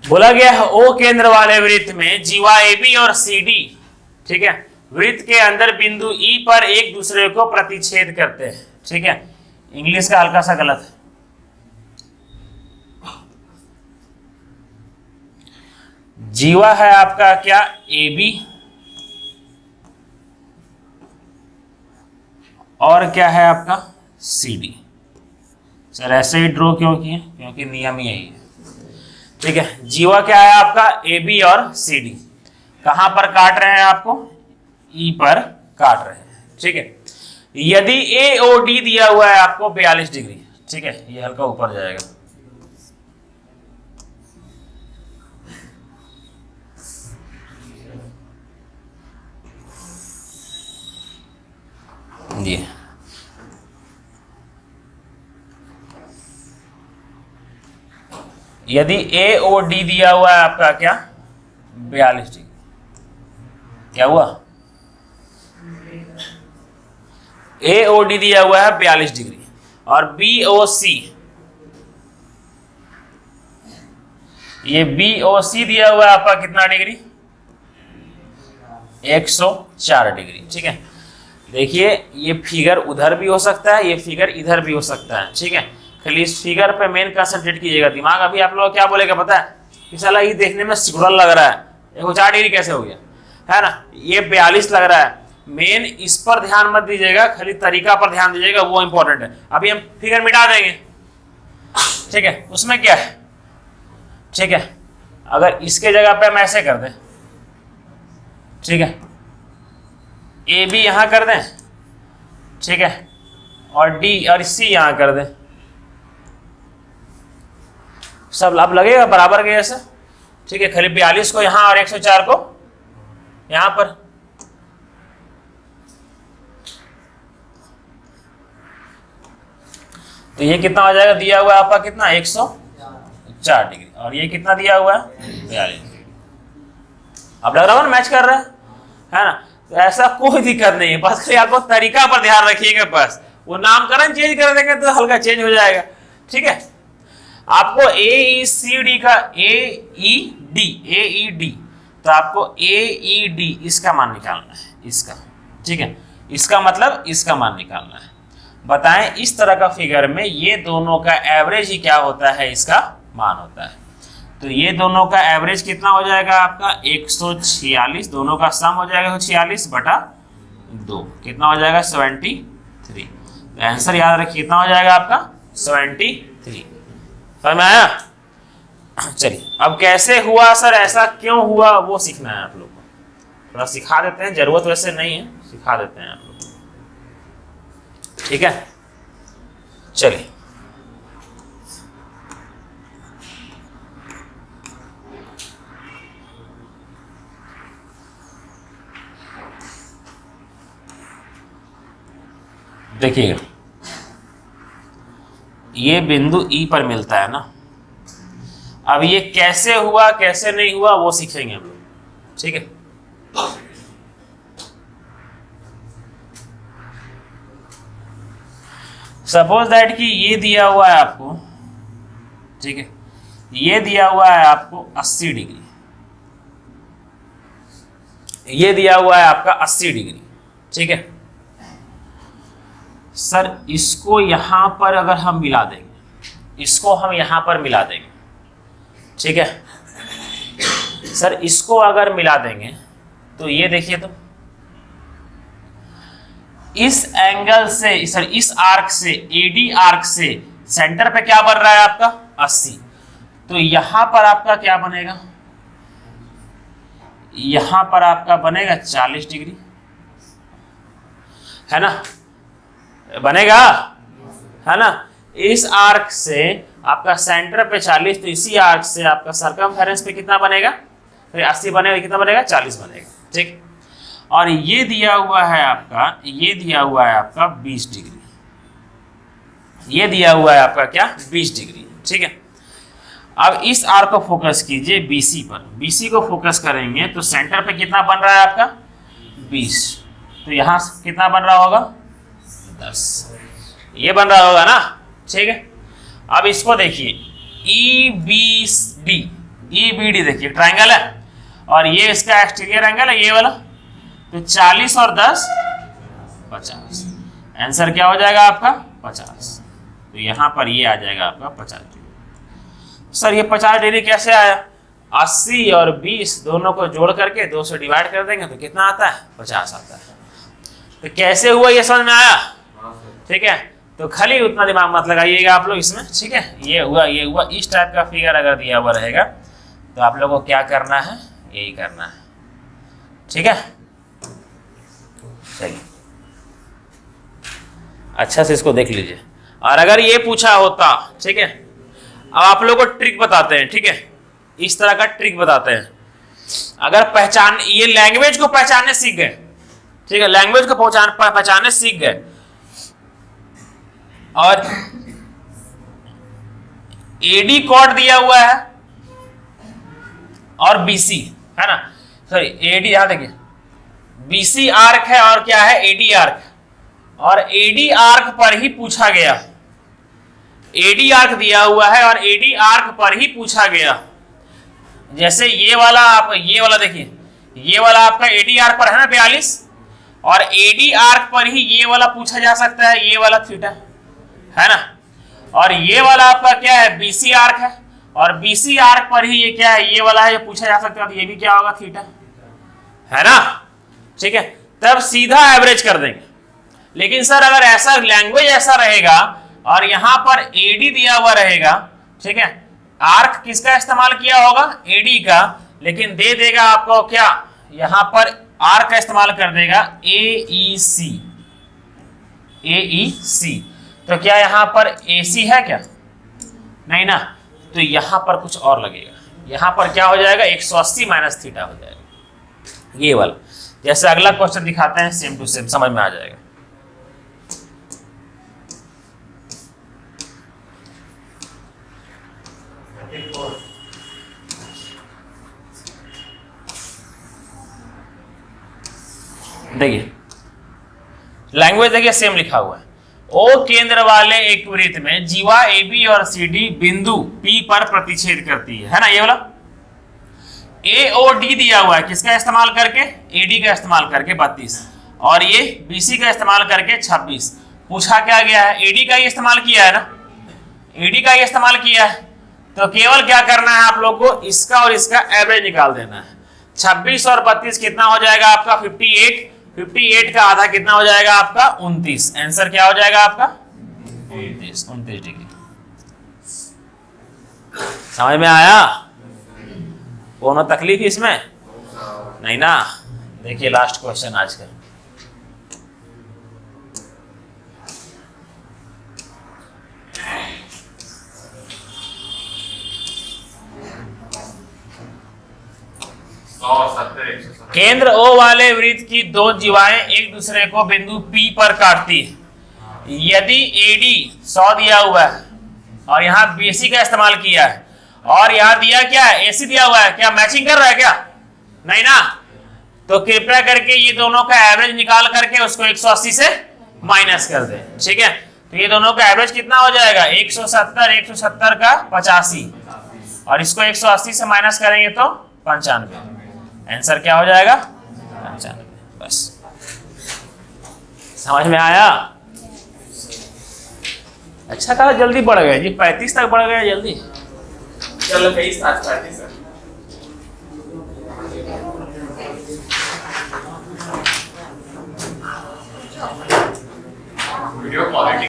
बोला गया है ओ केंद्र वाले वृत्त में जीवा AB और CD, ठीक है, वृत्त के अंदर बिंदु E पर एक दूसरे को प्रतिच्छेद करते हैं, ठीक है। इंग्लिश का हल्का सा गलत है, जीवा है आपका क्या AB और क्या है आपका CD। सर ऐसे ही ड्रॉ क्यों किए, क्योंकि नियम ही यही है, ठीक है। जीवा क्या है आपका AB और CD, कहां पर काट रहे हैं आपको E पर काट रहे हैं, ठीक है। यदि AOD दिया हुआ है आपको 42 डिग्री, ठीक है, ये हल्का ऊपर जाएगा, ये यदि AOD दिया हुआ है आपका क्या 42 डिग्री, क्या हुआ AOD दिया हुआ है 42 डिग्री और BOC, ये BOC दिया हुआ है आपका कितना डिग्री 104 डिग्री, ठीक है। देखिए ये फिगर उधर भी हो सकता है, ये फिगर इधर भी हो सकता है, ठीक है। खाली इस फिगर पे मेन कंसंट्रेट कीजिएगा। दिमाग अभी आप लोग क्या बोलेगा पता है कि साला ये देखने में सिकुड़ल लग रहा है, 104 डिग्री कैसे हो गया, है ना, ये 42 लग रहा है। मेन इस पर ध्यान मत दीजिएगा, खाली तरीका पर ध्यान दीजिएगा, वो इंपॉर्टेंट है। अभी हम फिगर मिटा देंगे, ठीक है। उसमें क्या है, ठीक है, अगर इसके जगह पे हम ऐसे कर दें, ठीक है, ए बी यहां कर दें, ठीक है, और डी और सी यहां कर दें, सब अब लगेगा बराबर के जैसे, ठीक है। खाली 42 को यहां और 104 को यहां पर, तो ये कितना हो जाएगा, दिया हुआ है आपका कितना 104 डिग्री, और ये कितना दिया हुआ है 42 डिग्री। अब लग रहा है मैच कर रहा है ना। तो ऐसा कोई दिक्कत नहीं है, बस खाली आपको तरीका पर ध्यान रखिएगा, बस वो नामकरण चेंज कर देंगे तो हल्का चेंज हो जाएगा, ठीक है। आपको AECD का AED, तो आपको AED इसका मान निकालना है, इसका, ठीक है, इसका मतलब इसका मान निकालना है। बताएं इस तरह का फिगर में ये दोनों का एवरेज ही क्या होता है, इसका मान होता है। तो ये दोनों का एवरेज कितना हो जाएगा आपका 146, दोनों का सम हो जाएगा 46/2, कितना हो जाएगा 73। तो आंसर याद रखिए कितना हो जाएगा आपका 73। समझ में आया? चलिए अब कैसे हुआ सर, ऐसा क्यों हुआ, वो सीखना है आप लोग को। थोड़ा सिखा देते हैं, जरूरत वैसे नहीं है, सिखा देते हैं आप लोग, ठीक है। चलिए देखिएगा, ये बिंदु ई पर मिलता है ना। अब ये कैसे हुआ कैसे नहीं हुआ वो सीखेंगे हम लोग, ठीक है। सपोज दैट कि ये दिया हुआ है आपको, ठीक है, ये दिया हुआ है आपको 80 डिग्री, ये दिया हुआ है आपका 80 डिग्री, ठीक है। सर इसको यहां पर अगर हम मिला देंगे, इसको हम यहां पर मिला देंगे, ठीक है। सर इसको अगर मिला देंगे तो ये देखिए, तो इस एंगल से, सर इस आर्क से, एडी आर्क से सेंटर पे क्या बन रहा है आपका 80, तो यहां पर आपका क्या बनेगा, यहां पर आपका बनेगा 40 डिग्री, है ना, बनेगा, है ना। इस आर्क से आपका सेंटर पे 40, तो इसी आर्क से आपका सर्कमफेरेंस पे कितना बनेगा, 80 बनेगा, कितना बनेगा 40 बनेगा, ठीक। और ये दिया हुआ है आपका, ये दिया हुआ है आपका 20 डिग्री, ये दिया हुआ है आपका क्या 20 डिग्री, ठीक है। अब इस आर्क को फोकस कीजिए BC पर, BC को फोकस करेंगे तो सेंटर पे कितना बन रहा है आपका 20, तो यहां कितना बन रहा होगा 10, ये बन रहा होगा ना, ठीक है। अब इसको देखिए EBD देखिए ट्रायंगल है, और ये इसका एक्सटीरियर एंगल है ये वाला, तो 40 और 10 50, आंसर क्या हो जाएगा आपका 50। तो यहां पर ये आ जाएगा आपका 50 डिग्री। सर ये 50 डिग्री कैसे आया, 80 और 20 दोनों को जोड़ करके 2 से डिवाइड कर देंगे तो कितना आता है 50 आता है। तो कैसे हुआ ये समझ में आया, ठीक है। तो खाली उतना दिमाग मत लगाइएगा आप लोग इसमें, ठीक है। ये हुआ, ये हुआ, इस टाइप का फिगर अगर दिया हुआ रहेगा तो आप लोगों को क्या करना है, यही करना है, ठीक है। चलिए अच्छा से इसको देख लीजिए। और अगर ये पूछा होता, ठीक है, अब आप लोगों को ट्रिक बताते हैं, ठीक है, इस तरह का ट्रिक बताते हैं। अगर पहचान, ये लैंग्वेज को पहचानने सीख गए, ठीक है, लैंग्वेज को पहचानने सीख गए, और एडी कॉर्ड दिया हुआ है और BC है ना, सॉरी एडी, यहां देखिए BC आर्क है और क्या है एडी आर्क, और एडी आर्क पर ही पूछा गया, एडी आर्क दिया हुआ है और एडी आर्क पर ही पूछा गया। जैसे ये वाला, आप ये वाला देखिए, ये वाला आपका एडी आर्क पर है ना 42, और एडी आर्क पर ही ये वाला पूछा जा सकता है, ये वाला थीटा है ना। और ये वाला आपका क्या है, बीसी आर्क है, और बीसी आर्क पर ही ये क्या है, ये वाला है, ये पूछा जा सकता है, तो ये भी क्या होगा, थीटा है ना। ठीक है, तब सीधा एवरेज कर देंगे। लेकिन सर अगर ऐसा लैंग्वेज ऐसा रहेगा और यहां पर एडी दिया हुआ रहेगा, ठीक है, आर्क किसका इस्तेमाल किया होगा, एडी का, लेकिन दे देगा आपको क्या, यहां पर आर्क का इस्तेमाल कर देगा एईसी, एईसी। तो क्या यहां पर एसी है क्या, नहीं ना, तो यहां पर कुछ और लगेगा, यहां पर क्या हो जाएगा, 180 माइनस थीटा हो जाएगा, ये वाला। जैसे अगला क्वेश्चन दिखाते हैं, सेम टू सेम समझ में आ जाएगा। देखिए लैंग्वेज देखिए सेम लिखा हुआ है। ओ केंद्र वाले एक वृत्त में जीवा AB और CD बिंदु P पर प्रतिच्छेद करती है ना, ये वाला। AOD दिया हुआ है, किसका इस्तेमाल करके, AD का इस्तेमाल करके 32, और ये BC का इस्तेमाल करके 26। पूछा क्या गया है, AD का ही इस्तेमाल किया है ना, AD का ही इस्तेमाल किया है, तो केवल क्या करना है आप लोग को, इसका और इसका एवरेज निकाल देना है। 26 और 32 कितना हो जाएगा आपका, 58। 58 का आधा कितना हो जाएगा आपका, 29। आंसर क्या हो जाएगा आपका, 29 डिग्री। समझ में आया, कोनो तकलीफ इसमें नहीं ना। देखिए लास्ट क्वेश्चन आज का, केंद्र O वाले वृत्त की दो जीवाएं एक दूसरे को बिंदु P पर काटती है। यदि AD 100 दिया हुआ है और यहाँ BC का इस्तेमाल किया है, और यहाँ दिया क्या है, AC दिया हुआ है, क्या मैचिंग कर रहा है क्या, नहीं ना, तो कृपया करके ये दोनों का एवरेज निकाल करके उसको 180 से माइनस कर दे। ठीक है, तो ये दोनों का एवरेज कितना हो जाएगा, 170 का 85, और इसको 180 से माइनस करेंगे तो 95। आंसर क्या हो जाएगा, 95। बस समझ में आया। अच्छा कहा, जल्दी बढ़ गए जी, 35 तक बढ़ गए जल्दी। चलो 23 आज 35 सर। Video quality